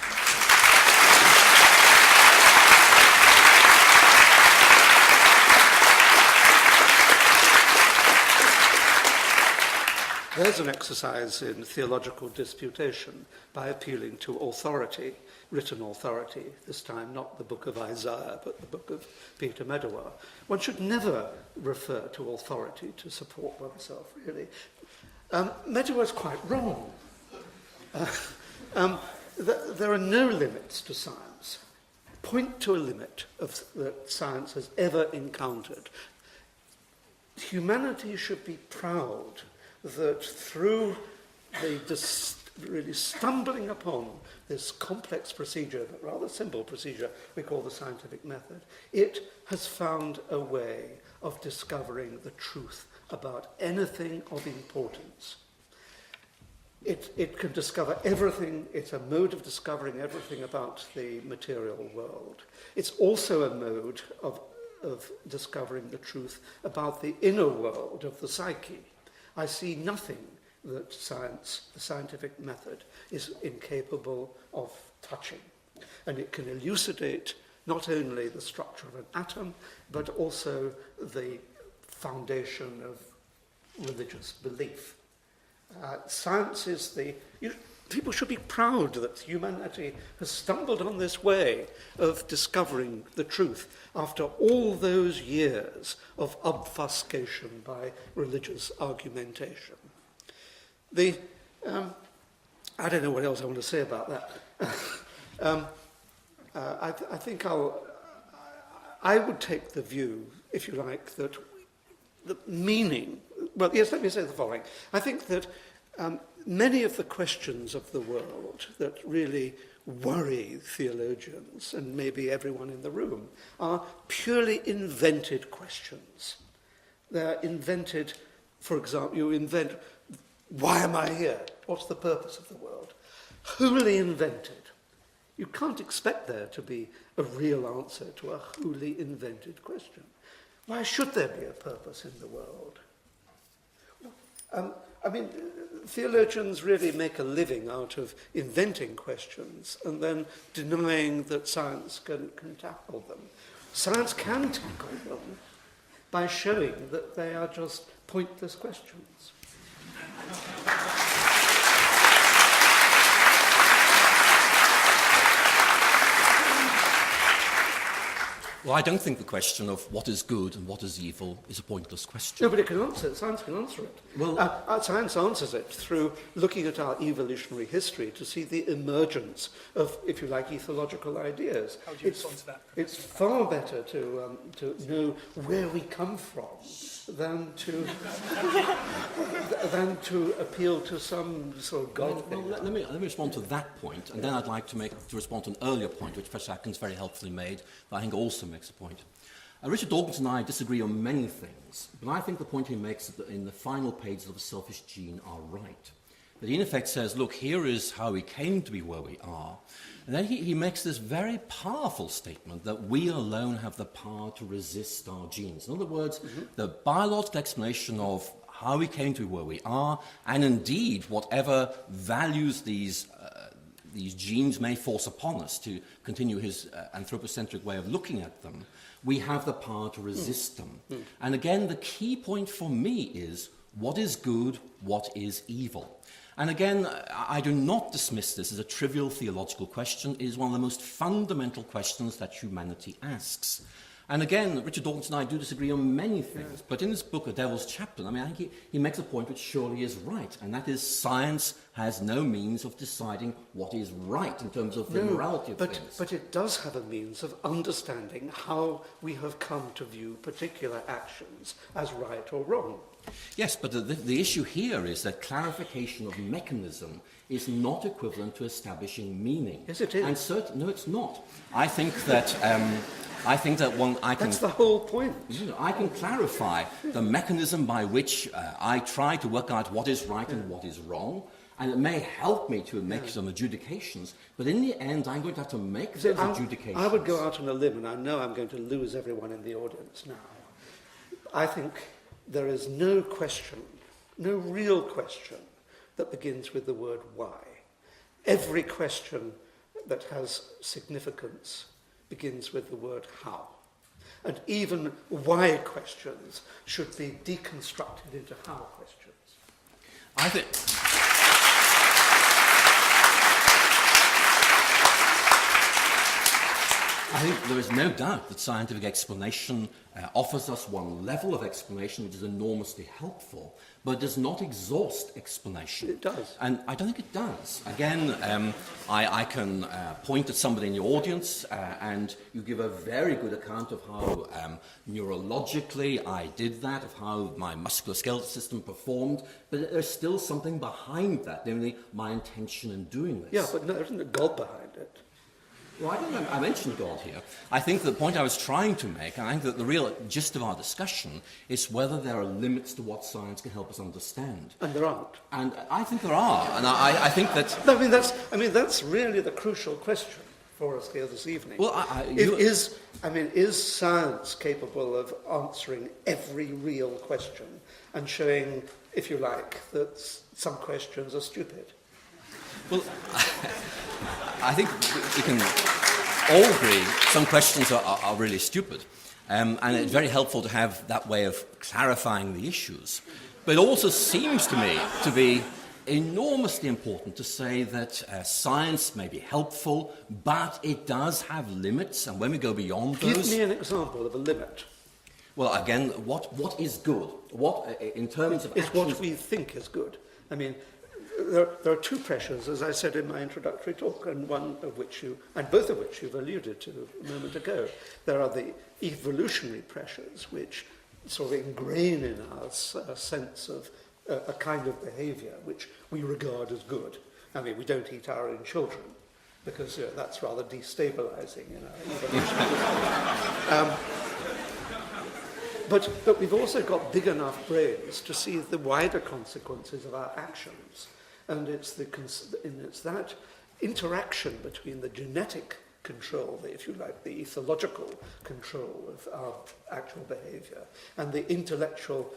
There's an exercise in theological disputation by appealing to authority, written authority, this time not the book of Isaiah, but the book of Peter Meadower. One should never refer to authority to support oneself, really. Meadower's quite wrong. There are no limits to science. Point to a limit that science has ever encountered. Humanity should be proud that through the really stumbling upon this complex procedure, but rather simple procedure we call the scientific method, it has found a way of discovering the truth about anything of importance. It can discover everything. It's a mode of discovering everything about the material world. It's also a mode of discovering the truth about the inner world of the psyche. I see nothing that science, the scientific method, is incapable of touching. And it can elucidate not only the structure of an atom, but also the foundation of religious belief. Science is people should be proud that humanity has stumbled on this way of discovering the truth after all those years of obfuscation by religious argumentation. I don't know what else I want to say about that. I think I would take the view, if you like, that the meaning... Well, yes, let me say the following. I think that many of the questions of the world that really worry theologians, and maybe everyone in the room, are purely invented questions. They're invented, for example, you invent, why am I here? What's the purpose of the world? Wholly invented. You can't expect there to be a real answer to a wholly invented question. Why should there be a purpose in the world? Theologians really make a living out of inventing questions and then denying that science can tackle them. Science can tackle them by showing that they are just pointless questions. Well, I don't think the question of what is good and what is evil is a pointless question. No, but it can answer it. Science can answer it. Well, science answers it through looking at our evolutionary history to see the emergence of, if you like, ethological ideas. How do you respond to that? It's far better to know where we come from than to appeal to some sort of God thing. Well, let me respond to that point, and then I'd like to respond to an earlier point, which Professor Atkins very helpfully made, but I think also makes a point. Richard Dawkins and I disagree on many things, but I think the point he makes in the final pages of The Selfish Gene are right. That he in effect says, look, here is how we came to be where we are. And then he makes this very powerful statement that we alone have the power to resist our genes. In other words, the biological explanation of how we came to be where we are, and indeed whatever values these genes may force upon us, to continue his anthropocentric way of looking at them, we have the power to resist them. And again, the key point for me is what is good, what is evil. And again, I do not dismiss this as a trivial theological question. It is one of the most fundamental questions that humanity asks. And again, Richard Dawkins and I do disagree on many things, but in his book, A Devil's Chaplain, I mean, I think he makes a point which surely is right, and that is science has no means of deciding what is right in terms of the morality of things. But it does have a means of understanding how we have come to view particular actions as right or wrong. Yes, but the issue here is that clarification of mechanism is not equivalent to establishing meaning. Yes, it is. And no, it's not. I think that That's the whole point. I can clarify the mechanism by which I try to work out what is right and what is wrong, and it may help me to make some adjudications, but in the end I'm going to have to make those adjudications. I would go out on a limb, and I know I'm going to lose everyone in the audience now. I think there is no question, no real question, that begins with the word why. Every question that has significance begins with the word how. And even why questions should be deconstructed into how questions. I think there is no doubt that scientific explanation offers us one level of explanation which is enormously helpful, but it does not exhaust explanation. It does. And I don't think it does. Again, I can point at somebody in the audience and you give a very good account of how neurologically I did that, of how my musculoskeletal system performed, but there's still something behind that, namely my intention in doing this. Yeah, but no, there isn't a God behind it. Well, I don't know. I mentioned God here. I think the point I was trying to make, and I think that the real gist of our discussion is whether there are limits to what science can help us understand. And there aren't. And I think there are. And I think that... No, that's really the crucial question for us here this evening. Well, is science capable of answering every real question and showing, if you like, that some questions are stupid? Well, I think we can all agree some questions are really stupid. And it's very helpful to have that way of clarifying the issues. But it also seems to me to be enormously important to say that science may be helpful, but it does have limits. And when we go beyond those... Give me an example of a limit. Well, again, what is good? What, in terms of It's actions... what we think is good. I mean, there are two pressures, as I said in my introductory talk, and both of which you've alluded to a moment ago. There are the evolutionary pressures, which sort of ingrain in us a sense of a kind of behaviour which we regard as good. I mean, we don't eat our own children, because that's rather destabilising in our evolution. But we've also got big enough brains to see the wider consequences of our actions. And it's that interaction between the genetic control, if you like, the ethological control of our actual behaviour, and the intellectual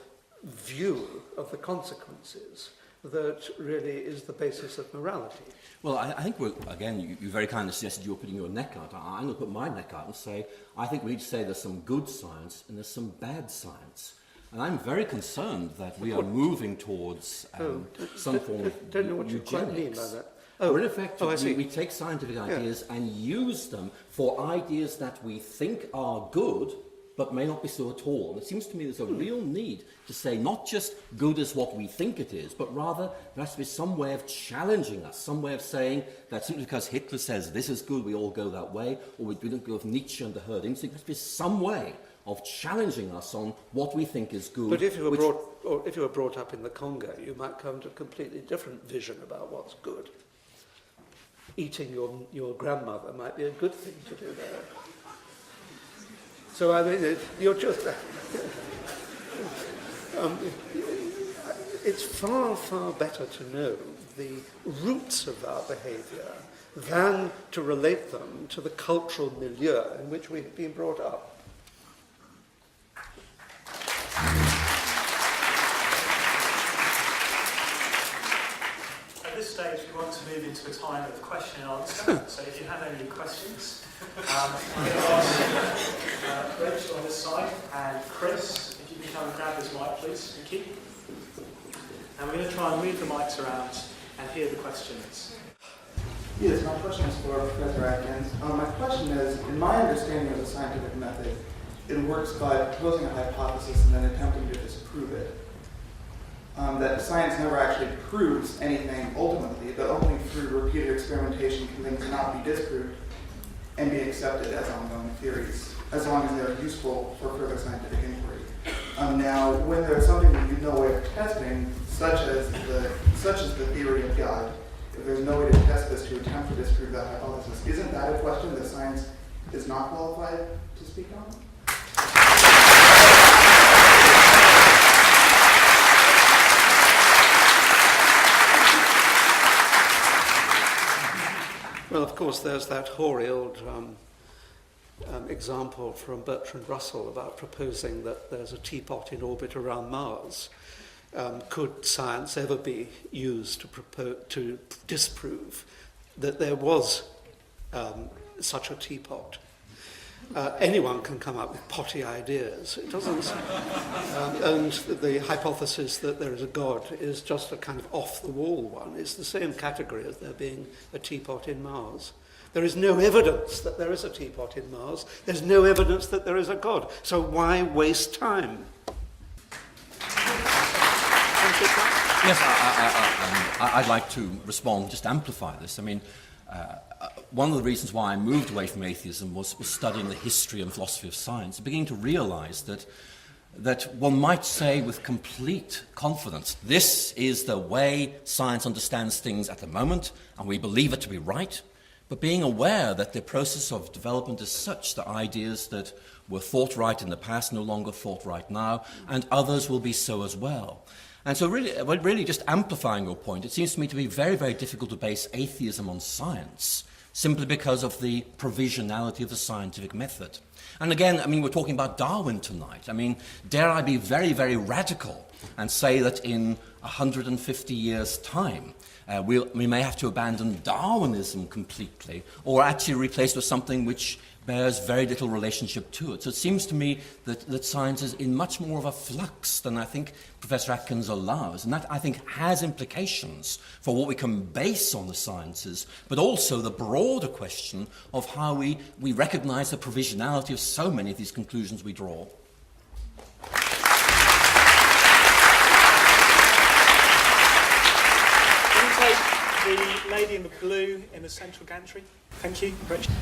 view of the consequences that really is the basis of morality. Well, I think, you very kindly suggested you were putting your neck out. I'm going to put my neck out and say, I think we need to say there's some good science and there's some bad science. And I'm very concerned that we are moving towards some form of don't know what you quite mean by that. Or in effect, we take scientific ideas and use them for ideas that we think are good, but may not be so at all. And it seems to me there's a real need to say not just good is what we think it is, but rather there has to be some way of challenging us, some way of saying that simply because Hitler says this is good, we all go that way, or we don't go with Nietzsche and the herd instinct. There has to be some way of challenging us on what we think is good. But if you were brought up in the Congo, you might come to a completely different vision about what's good. Eating your grandmother might be a good thing to do there. So I mean, you're just... it's far, far better to know the roots of our behaviour than to relate them to the cultural milieu in which we've been brought up. At this stage, we want to move into a time of question and answer. So if you have any questions, I'm going to ask Rich on this side and Chris, if you can come and grab this mic, please. Thank you. And we're going to try and move the mics around and hear the questions. Yes, my question is for Professor Atkins. My question is, in my understanding of the scientific method, it works by proposing a hypothesis and then attempting to disprove it. That science never actually proves anything ultimately, but only through repeated experimentation can things not be disproved and be accepted as ongoing theories, as long as they are useful for further scientific inquiry. Now, when there's something that you have no way of testing, such as the theory of God, if there's no way to test this to attempt to disprove that hypothesis, isn't that a question that science is not qualified to speak on? Well, of course, there's that hoary old example from Bertrand Russell about proposing that there's a teapot in orbit around Mars. Could science ever be used to disprove that there was such a teapot? Anyone can come up with potty ideas. It doesn't, and the hypothesis that there is a God is just a kind of off-the-wall one. It's the same category as there being a teapot in Mars. There is no evidence that there is a teapot in Mars. There's no evidence that there is a God. So why waste time? Yes, I'd like to respond, just amplify this. I mean, one of the reasons why I moved away from atheism was studying the history and philosophy of science, beginning to realize that one might say with complete confidence, this is the way science understands things at the moment, and we believe it to be right, but being aware that the process of development is such that ideas that were thought right in the past no longer thought right now, and others will be so as well. And so really just amplifying your point, it seems to me to be very, very difficult to base atheism on science, simply because of the provisionality of the scientific method. And again, I mean, we're talking about Darwin tonight. I mean, dare I be very, very radical and say that in 150 years' time, we may have to abandon Darwinism completely, or actually replace with something which bears very little relationship to it. So it seems to me that science is in much more of a flux than I think Professor Atkins allows. And that, I think, has implications for what we can base on the sciences, but also the broader question of how we recognize the provisionality of so many of these conclusions we draw. The lady in the blue in the central gantry. Thank you. Rachel.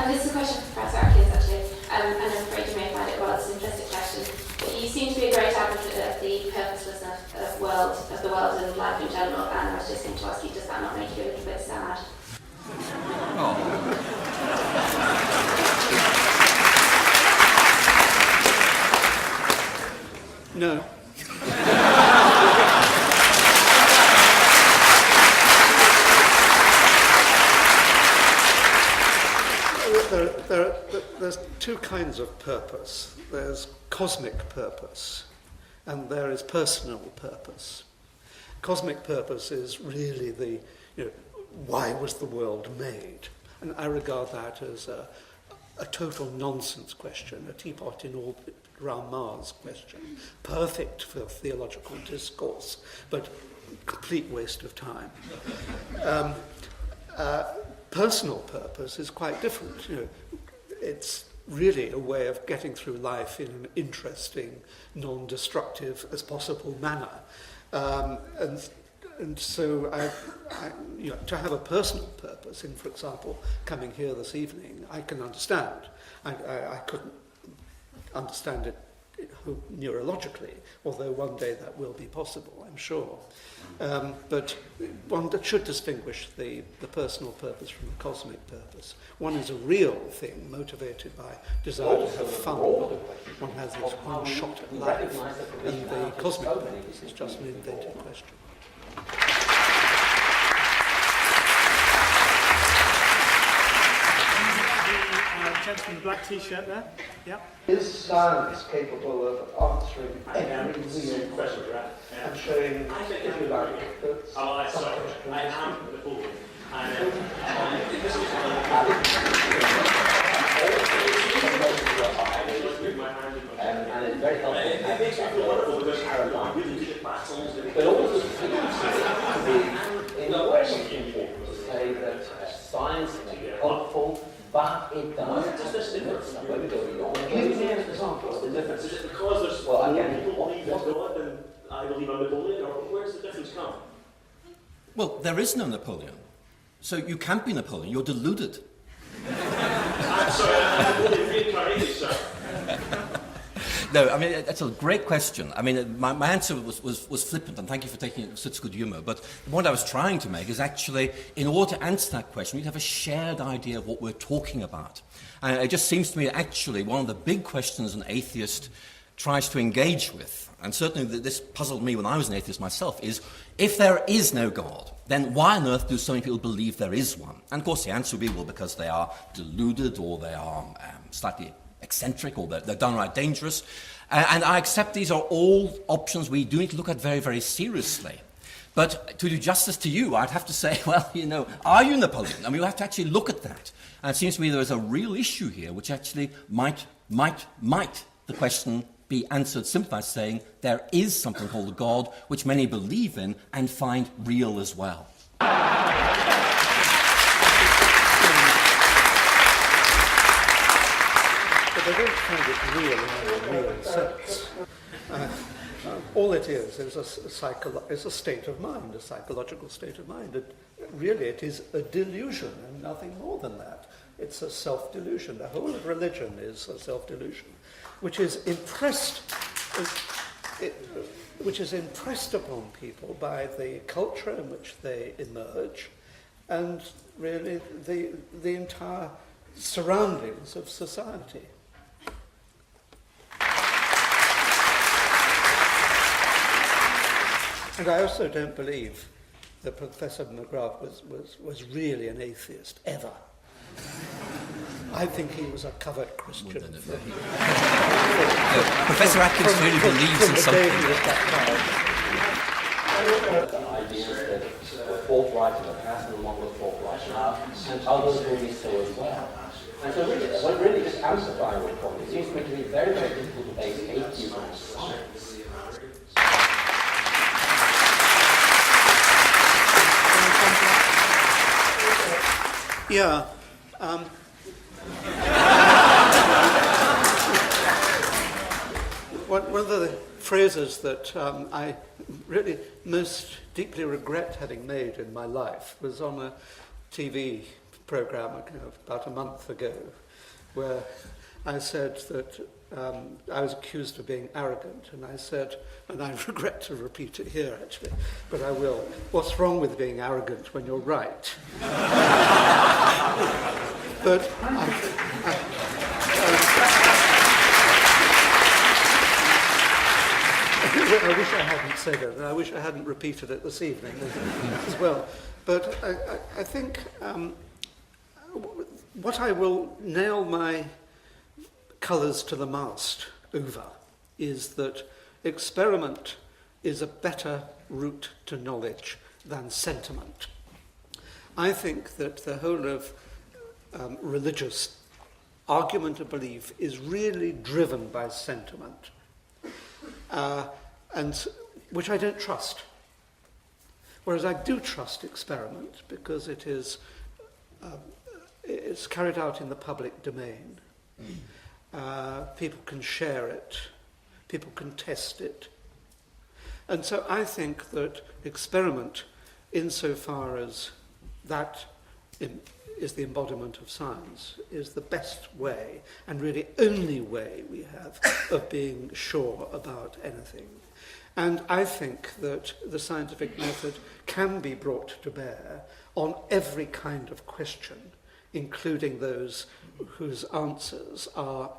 This is a question for Professor Atkins, actually, and I'm afraid you may find it a rather simplistic question. But you seem to be a great advocate of the purposelessness of the world and life in general, and I was just going to ask you, does that not make you a little bit sad? No. There's two kinds of purpose. There's cosmic purpose, and there is personal purpose. Cosmic purpose is really why was the world made? And I regard that as a total nonsense question, a teapot in orbit around Mars question. Perfect for theological discourse, but complete waste of time. Personal purpose is quite different. It's really a way of getting through life in an interesting, non-destructive as possible manner. And so to have a personal purpose in, for example, coming here this evening, I can understand. I couldn't understand it neurologically, although one day that will be possible, I'm sure. But one that should distinguish the personal purpose from the cosmic purpose. One is a real thing, motivated by desire to have fun. One has this one shot at life, and the cosmic purpose is just an invented question. Gentleman in the black t-shirt there. Yeah. Is science capable of answering every real question and showing, if you like, that some questions and it's very helpful. It makes me feel wonderful because but also to be in a way important to say that science may be helpful, but it does. Where we go beyond. where does the difference come? Well, there is no Napoleon. So you can't be Napoleon. You're deluded. I'm sorry, I'm only reincarnated, sir. No, I mean, that's a great question. I mean, my answer was flippant, and thank you for taking it with such good humour. But the point I was trying to make is actually, in order to answer that question, we need to have a shared idea of what we're talking about. And it just seems to me, actually, one of the big questions an atheist tries to engage with, and certainly this puzzled me when I was an atheist myself, is if there is no God, then why on earth do so many people believe there is one? And of course the answer would be, well, because they are deluded, or they are slightly eccentric, or they're downright dangerous. And I accept these are all options we do need to look at very, very seriously. But to do justice to you, I'd have to say, well, you know, are you Napoleon? I mean, we have to actually look at that. And it seems to me there is a real issue here, which actually might the question be answered simply by saying there is something called a God, which many believe in and find real as well. But I don't find it real in a real sense. All it is a state of mind, a psychological state of mind. Really, it is a delusion and nothing more than that. It's a self-delusion. The whole of religion is a self-delusion, which is impressed upon people by the culture in which they emerge, and really the entire surroundings of society. And I also don't believe that Professor McGrath was really an atheist, ever. I think he was a covert Christian. Professor Atkins really believes in something. The idea that forthright in the past and longer forthright now, and others will be so as well. And so really just amplifying the point, it seems to me to be very, very difficult to base atheism on science. Yeah. One of the phrases that I really most deeply regret having made in my life was on a TV program about a month ago, where I said that I was accused of being arrogant, and I said, and I regret to repeat it here actually, but I will, what's wrong with being arrogant when you're right? But I wish I hadn't said it, and I wish I hadn't repeated it this evening as well. But I think what I will nail my colours to the mast over is that experiment is a better route to knowledge than sentiment. I think that the whole of religious argument and belief is really driven by sentiment, and which I don't trust. Whereas I do trust experiment because it is it's carried out in the public domain. People can share it, people can test it. And so I think that experiment, insofar as that is the embodiment of science, is the best way, and really only way we have of being sure about anything. And I think that the scientific method can be brought to bear on every kind of question, including those whose answers are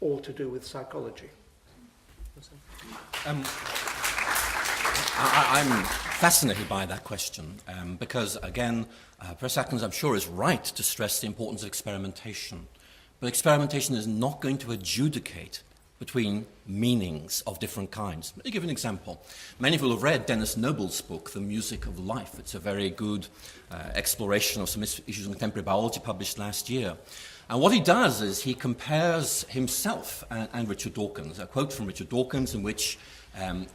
all to do with psychology. I'm fascinated by that question because, again, Professor Atkins, I'm sure, is right to stress the importance of experimentation. But experimentation is not going to adjudicate between meanings of different kinds. Let me give you an example. Many of you will have read Dennis Noble's book, The Music of Life. It's a very good exploration of some issues in contemporary biology published last year. And what he does is he compares himself and Richard Dawkins, a quote from Richard Dawkins in which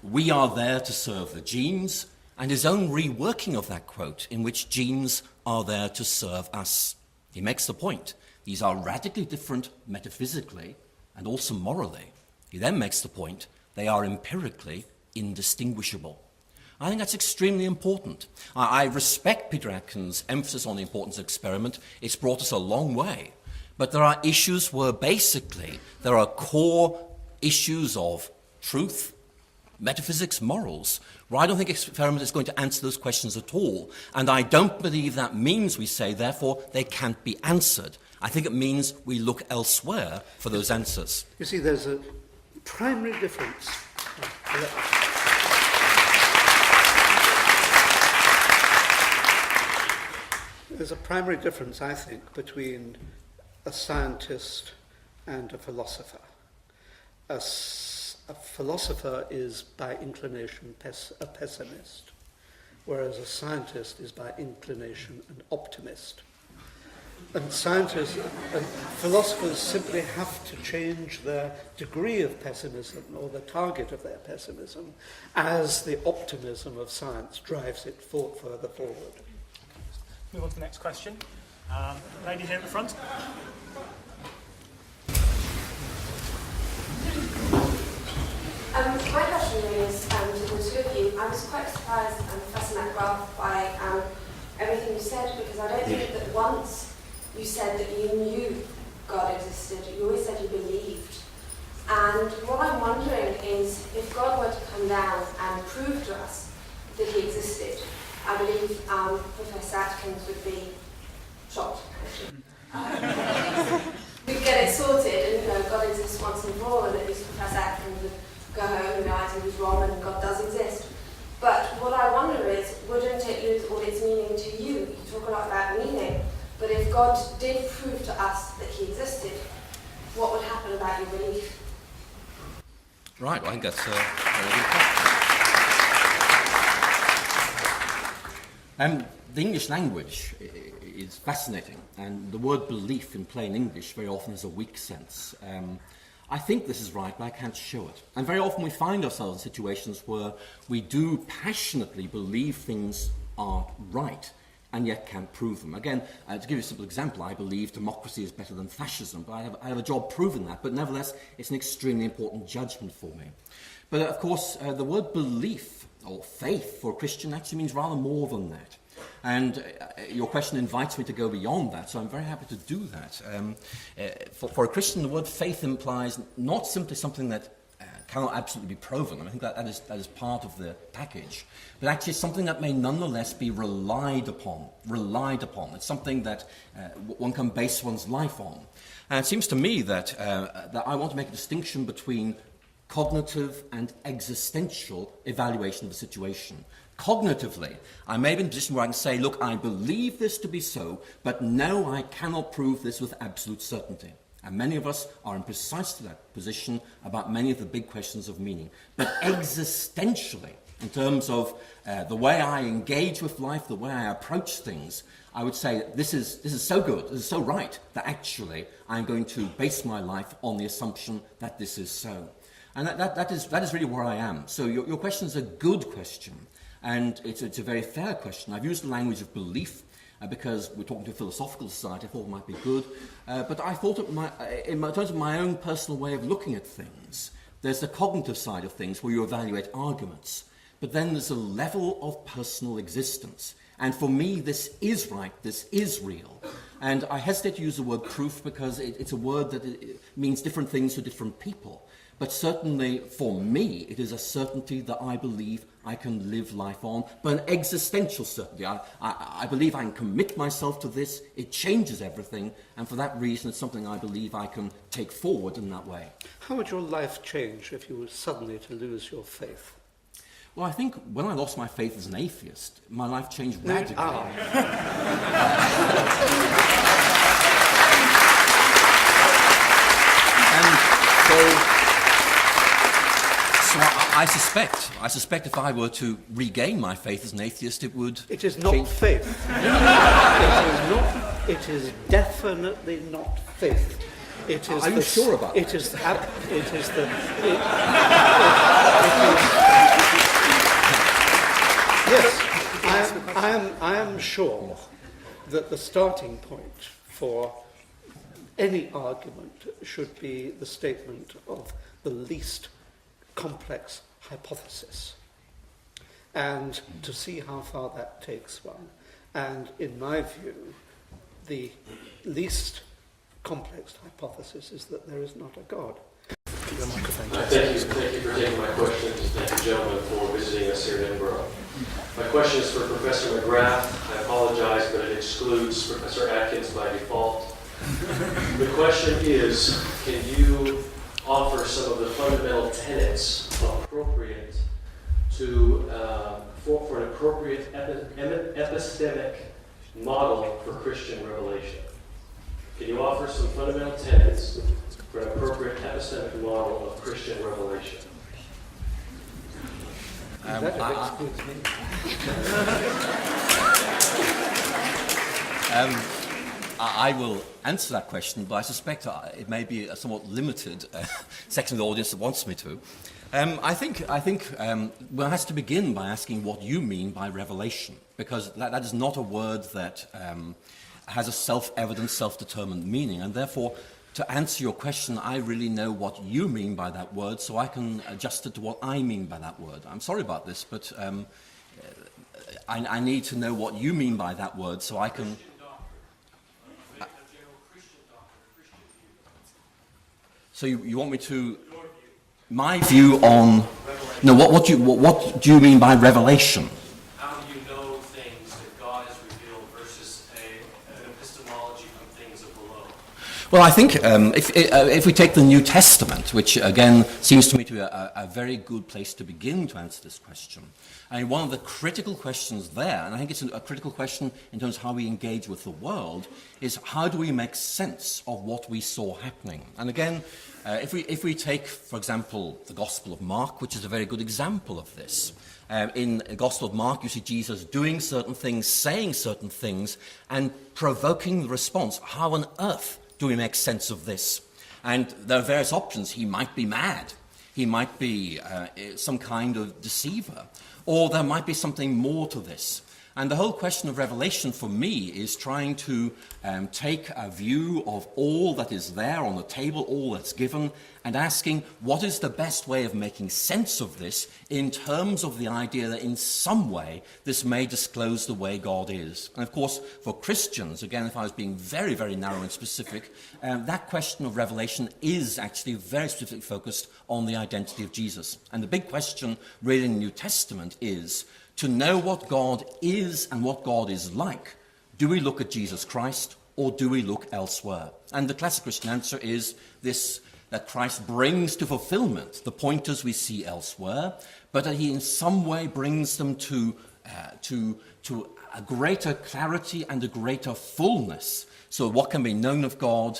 we are there to serve the genes, and his own reworking of that quote in which genes are there to serve us. He makes the point. These are radically different metaphysically and also morally. He then makes the point they are empirically indistinguishable. I think that's extremely important. I respect Peter Atkins' emphasis on the importance of experiment. It's brought us a long way. But there are issues where basically there are core issues of truth, metaphysics, morals, where I don't think experiment is going to answer those questions at all. And I don't believe that means we say, therefore, they can't be answered. I think it means we look elsewhere for those answers. You see, there's a primary difference. There's a primary difference, I think, between a scientist and a philosopher. A philosopher is by inclination a pessimist, whereas a scientist is by inclination an optimist. And scientists and philosophers simply have to change their degree of pessimism or the target of their pessimism as the optimism of science drives it further forward. Move on to the next question. Lady here at the front. My question really is to the two of you. I was quite surprised, Professor McGrath, by everything you said, because I don't think that once you said that you knew God existed. You always said you believed. And what I'm wondering is, if God were to come down and prove to us that he existed, I believe Professor Atkins would be shocked, actually. We'd get it sorted, and God exists once and for all, and at least Professor Atkins would go home and realize he was wrong and God does exist. But what I wonder is, wouldn't it lose all its meaning to you? You talk a lot about meaning, but if God did prove to us that he existed, what would happen about your belief? Right, well, I think that's a very good question. The English language is fascinating, and the word belief in plain English very often has a weak sense. I think this is right, but I can't show it. And very often we find ourselves in situations where we do passionately believe things are right, and yet can't prove them. Again, to give you a simple example, I believe democracy is better than fascism, but I have a job proving that. But nevertheless, it's an extremely important judgment for me. But of course, the word belief, or faith, for a Christian actually means rather more than that. And your question invites me to go beyond that, so I'm very happy to do that. For a Christian, the word faith implies not simply something that cannot absolutely be proven. I think that is part of the package. But actually something that may nonetheless be relied upon. It's something that one can base one's life on. And it seems to me that I want to make a distinction between cognitive and existential evaluation of the situation. Cognitively, I may be in a position where I can say, look, I believe this to be so, but no, I cannot prove this with absolute certainty. And many of us are in precisely that position about many of the big questions of meaning. But existentially, in terms of the way I engage with life, the way I approach things, I would say this is so good, this is so right, that actually I'm going to base my life on the assumption that this is so. And that is really where I am. So your question is a good question, and it's a very fair question. I've used the language of belief, because we're talking to a philosophical society. I thought it might be good. But I thought in terms of my own personal way of looking at things, there's the cognitive side of things where you evaluate arguments. But then there's a level of personal existence. And for me, this is right, this is real. And I hesitate to use the word proof because it's a word that it means different things to different people. But certainly, for me, it is a certainty that I believe I can live life on, but an existential certainty. I believe I can commit myself to this. It changes everything, and for that reason, it's something I believe I can take forward in that way. How would your life change if you were suddenly to lose your faith? Well, I think when I lost my faith as an atheist, my life changed radically. So I suspect if I were to regain my faith as an atheist, it would... It is not faith. It is definitely not faith. It is. Are you sure about that? Yes, I am sure that the starting point for any argument should be the statement of the least complex hypothesis. and to see how far that takes one. And in my view, the least complex hypothesis is that there is not a God. Your microphone. Thank you for taking my questions. Thank you, gentlemen, for visiting us here in Edinburgh. My question is for Professor McGrath. I apologize, but it excludes Professor Atkins by default. The question is, can you offer some of the fundamental tenets appropriate to for an appropriate epistemic model for Christian revelation? Can you offer some fundamental tenets for an appropriate epistemic model of Christian revelation? I will answer that question, but I suspect it may be a somewhat limited section of the audience that wants me to. I think one has to begin by asking what you mean by revelation, because that is not a word that has a self-evident, self-determined meaning, and therefore, to answer your question, I really know what you mean by that word, so I can adjust it to what I mean by that word. I'm sorry about this, but I need to know what you mean by that word, so I can... So you want me to... My view on... No, what do you mean by revelation? How do you know things that God has revealed versus an epistemology from things of below? Well, I think if we take the New Testament, which again seems to me to be a very good place to begin to answer this question, I mean, one of the critical questions there, and I think it's a critical question in terms of how we engage with the world, is how do we make sense of what we saw happening? And again, if we take, for example, the Gospel of Mark, which is a very good example of this. In the Gospel of Mark, you see Jesus doing certain things, saying certain things, and provoking the response. How on earth do we make sense of this? And there are various options. He might be mad. He might be some kind of deceiver. Or there might be something more to this. And the whole question of revelation for me is trying to take a view of all that is there on the table, all that's given, and asking what is the best way of making sense of this in terms of the idea that in some way this may disclose the way God is. And of course, for Christians, again, if I was being very, very narrow and specific, that question of revelation is actually very specifically focused on the identity of Jesus. And the big question really in the New Testament is, to know what God is and what God is like, do we look at Jesus Christ or do we look elsewhere? And the classic Christian answer is this, that Christ brings to fulfillment the pointers we see elsewhere, but that he in some way brings them to a greater clarity and a greater fullness. So what can be known of God,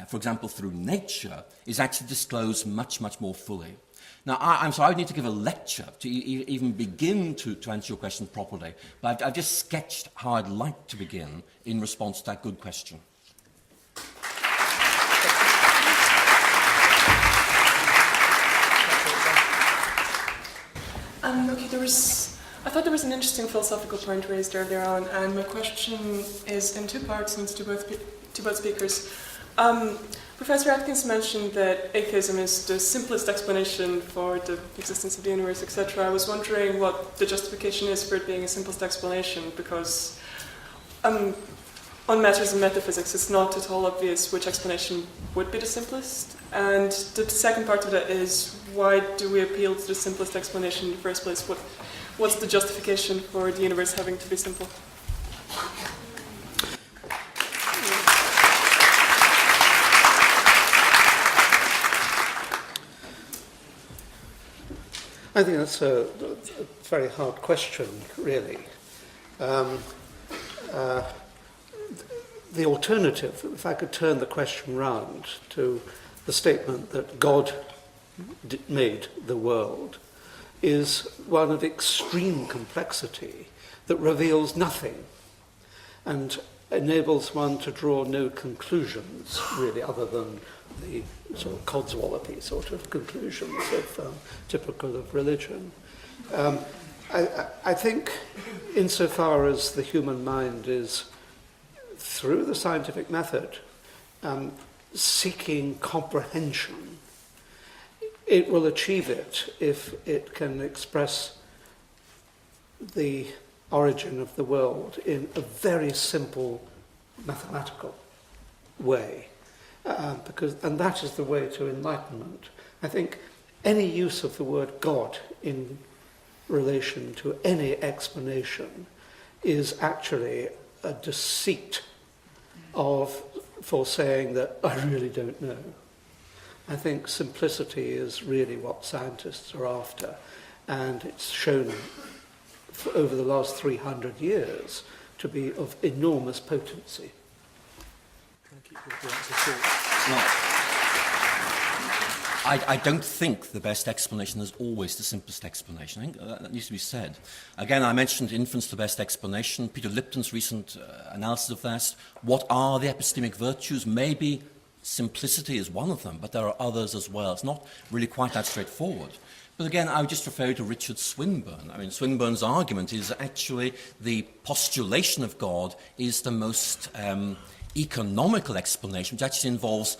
for example, through nature, is actually disclosed much, much more fully. Now, I'm sorry, I would need to give a lecture to even begin to answer your question properly, but I've just sketched how I'd like to begin in response to that good question. I thought there was an interesting philosophical point raised earlier on, and my question is in two parts and to both speakers. Professor Atkins mentioned that atheism is the simplest explanation for the existence of the universe, etc. I was wondering what the justification is for it being a simplest explanation, because on matters of metaphysics, it's not at all obvious which explanation would be the simplest. And the second part of that is, why do we appeal to the simplest explanation in the first place? What's the justification for the universe having to be simple? I think that's a very hard question, really. The alternative, if I could turn the question round to the statement that God made the world, is one of extreme complexity that reveals nothing and enables one to draw no conclusions, really, other than the sort of codswallopy sort of conclusions of typical of religion. I think insofar as the human mind is, through the scientific method, seeking comprehension, it will achieve it if it can express the origin of the world in a very simple mathematical way, and that is the way to enlightenment. I think any use of the word God in relation to any explanation is actually a deceit for saying that I really don't know. I think simplicity is really what scientists are after, and it's shown over the last 300 years to be of enormous potency. I don't think the best explanation is always the simplest explanation. I think that needs to be said. Again, I mentioned inference the best explanation. Peter Lipton's recent analysis of that. What are the epistemic virtues? Maybe simplicity is one of them, but there are others as well. It's not really quite that straightforward. But again, I would just refer you to Richard Swinburne. I mean, Swinburne's argument is actually the postulation of God is the most economical explanation, which actually involves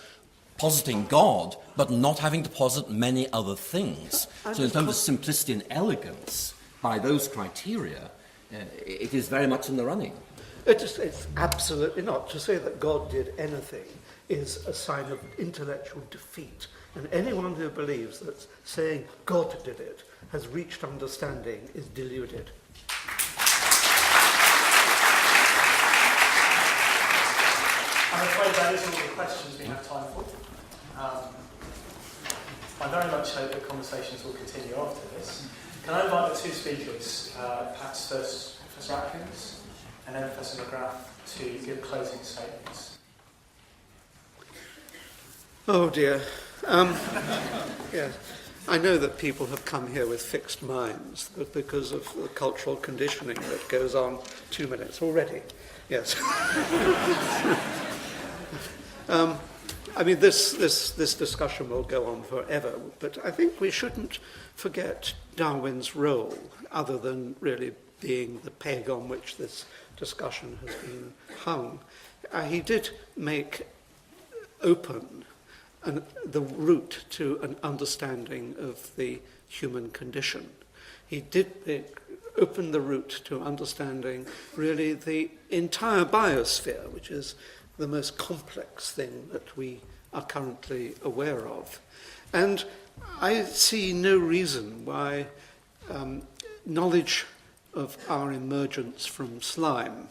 positing God, but not having to posit many other things. So in terms of simplicity and elegance, by those criteria, it is very much in the running. It's absolutely not. To say that God did anything is a sign of intellectual defeat. And anyone who believes that saying God did it has reached understanding is deluded. I'm afraid that is all the questions we have time for. I very much hope that conversations will continue after this. Can I invite the two speakers, perhaps first Professor Atkins and then Professor McGrath, to give closing statements? Oh dear. Yes. I know that people have come here with fixed minds because of the cultural conditioning that goes on 2 minutes already. Yes. I mean, this discussion will go on forever, but I think we shouldn't forget Darwin's role, other than really being the peg on which this discussion has been hung. He did make open the route to an understanding of the human condition. He did open the route to understanding really the entire biosphere, which is the most complex thing that we are currently aware of. And I see no reason why knowledge of our emergence from slime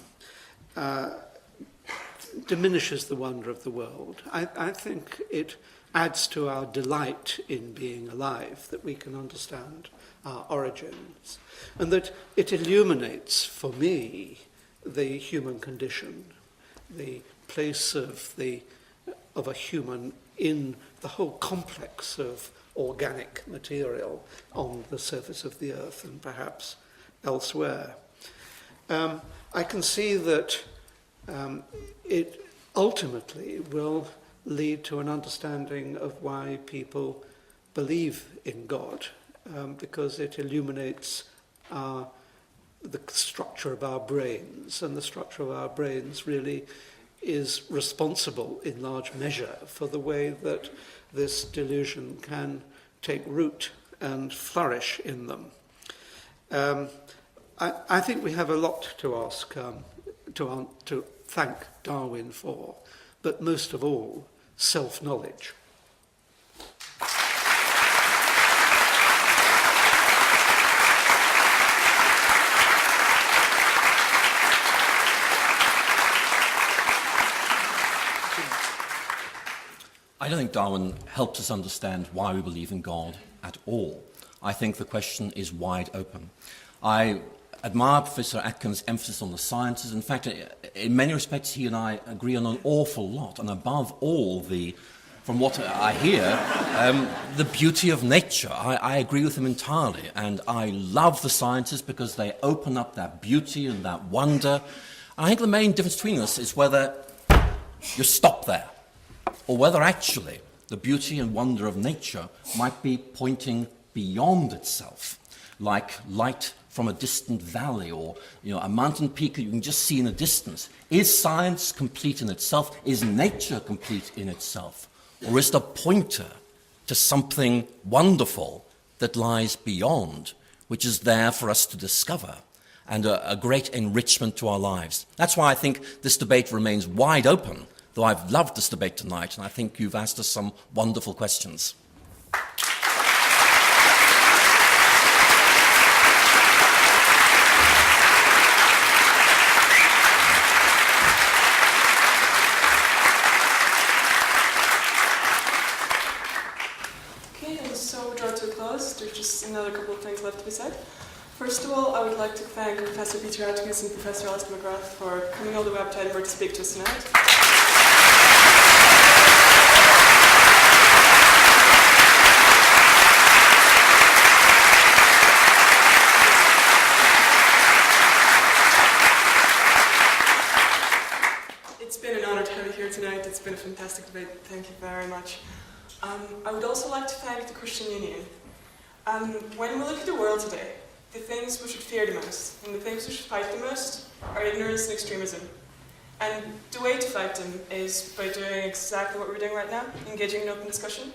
diminishes the wonder of the world. I think it adds to our delight in being alive, that we can understand our origins, and that it illuminates for me the human condition, the place of a human in the whole complex of organic material on the surface of the earth and perhaps elsewhere. I can see that it ultimately will lead to an understanding of why people believe in God, because it illuminates the structure of our brains, and the structure of our brains really is responsible in large measure for the way that this delusion can take root and flourish in them. I think we have a lot to ask, to thank Darwin for, but most of all, self-knowledge. I don't think Darwin helps us understand why we believe in God at all. I think the question is wide open. I admire Professor Atkins' emphasis on the sciences. In fact, in many respects, he and I agree on an awful lot, and above all, from what I hear, the beauty of nature. I agree with him entirely, and I love the sciences because they open up that beauty and that wonder. I think the main difference between us is whether you stop there, or whether actually the beauty and wonder of nature might be pointing beyond itself, like light from a distant valley, or a mountain peak that you can just see in the distance. Is science complete in itself? Is nature complete in itself? Or is it a pointer to something wonderful that lies beyond, which is there for us to discover? and a great enrichment to our lives. That's why I think this debate remains wide open, though I've loved this debate tonight, and I think you've asked us some wonderful questions. There's just another couple of things left to be said. First of all, I would like to thank Professor Peter Atkins and Professor Alister McGrath for coming all the way up to Edinburgh to speak to us tonight. It's been an honour to have you here tonight. It's been a fantastic debate. Thank you very much. I would also like to thank the Christian Union. When we look at the world today, the things we should fear the most and the things we should fight the most are ignorance and extremism. And the way to fight them is by doing exactly what we're doing right now, engaging in open discussion.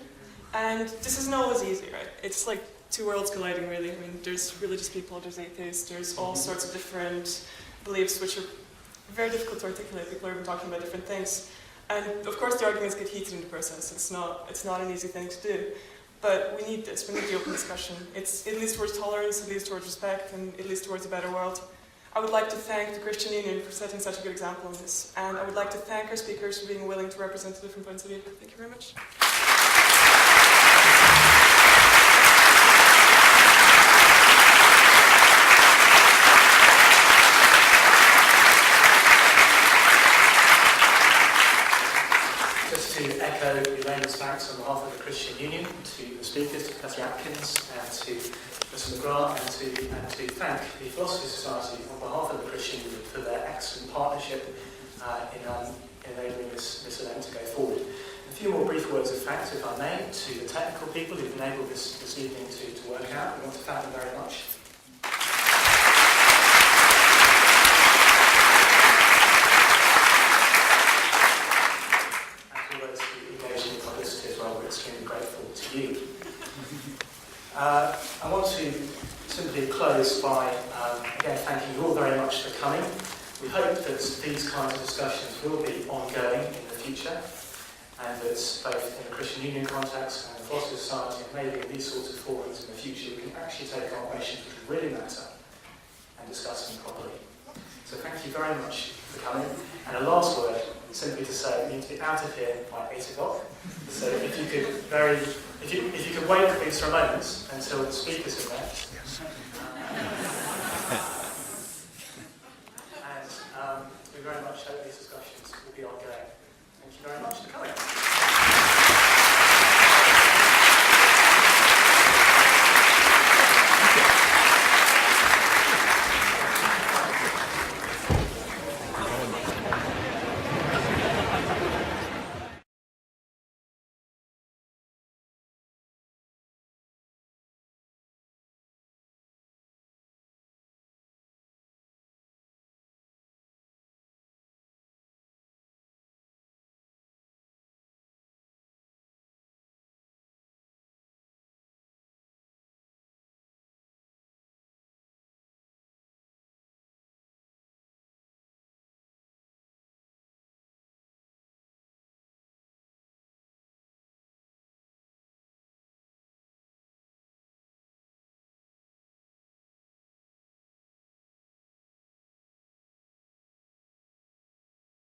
And this isn't always easy, right? It's like two worlds colliding, really. I mean, there's religious people, there's atheists, there's all sorts of different beliefs which are very difficult to articulate. People are even talking about different things. And of course the arguments get heated in the process. It's not an easy thing to do. But we need this, we need the open discussion. It leads towards tolerance, it leads towards respect, and it leads towards a better world. I would like to thank the Christian Union for setting such a good example in this. And I would like to thank our speakers for being willing to represent the different points of view. Thank you very much. Just to echo Elaine's thanks on behalf of the Christian Union to the speakers, to Professor Atkins and to Professor McGrath, and to thank the Philosophy Society on behalf of the Christian Union for their excellent partnership in enabling this event to go forward. A few more brief words of thanks, if I may, to the technical people who've enabled this evening to work out. We want to thank them very much. To you. I want to simply close by again thanking you all very much for coming. We hope that these kinds of discussions will be ongoing in the future, and that both in the Christian Union context and the Philosophy Society, and maybe in these sorts of forums in the future, we can actually take on questions which really matter and discuss them properly. So thank you very much for coming. And a last word, simply to say we need to be out of here by 8 o'clock. So if you could wait please for a moment until the speakers have left. And we very much hope these discussions will be ongoing. Thank you very much for coming.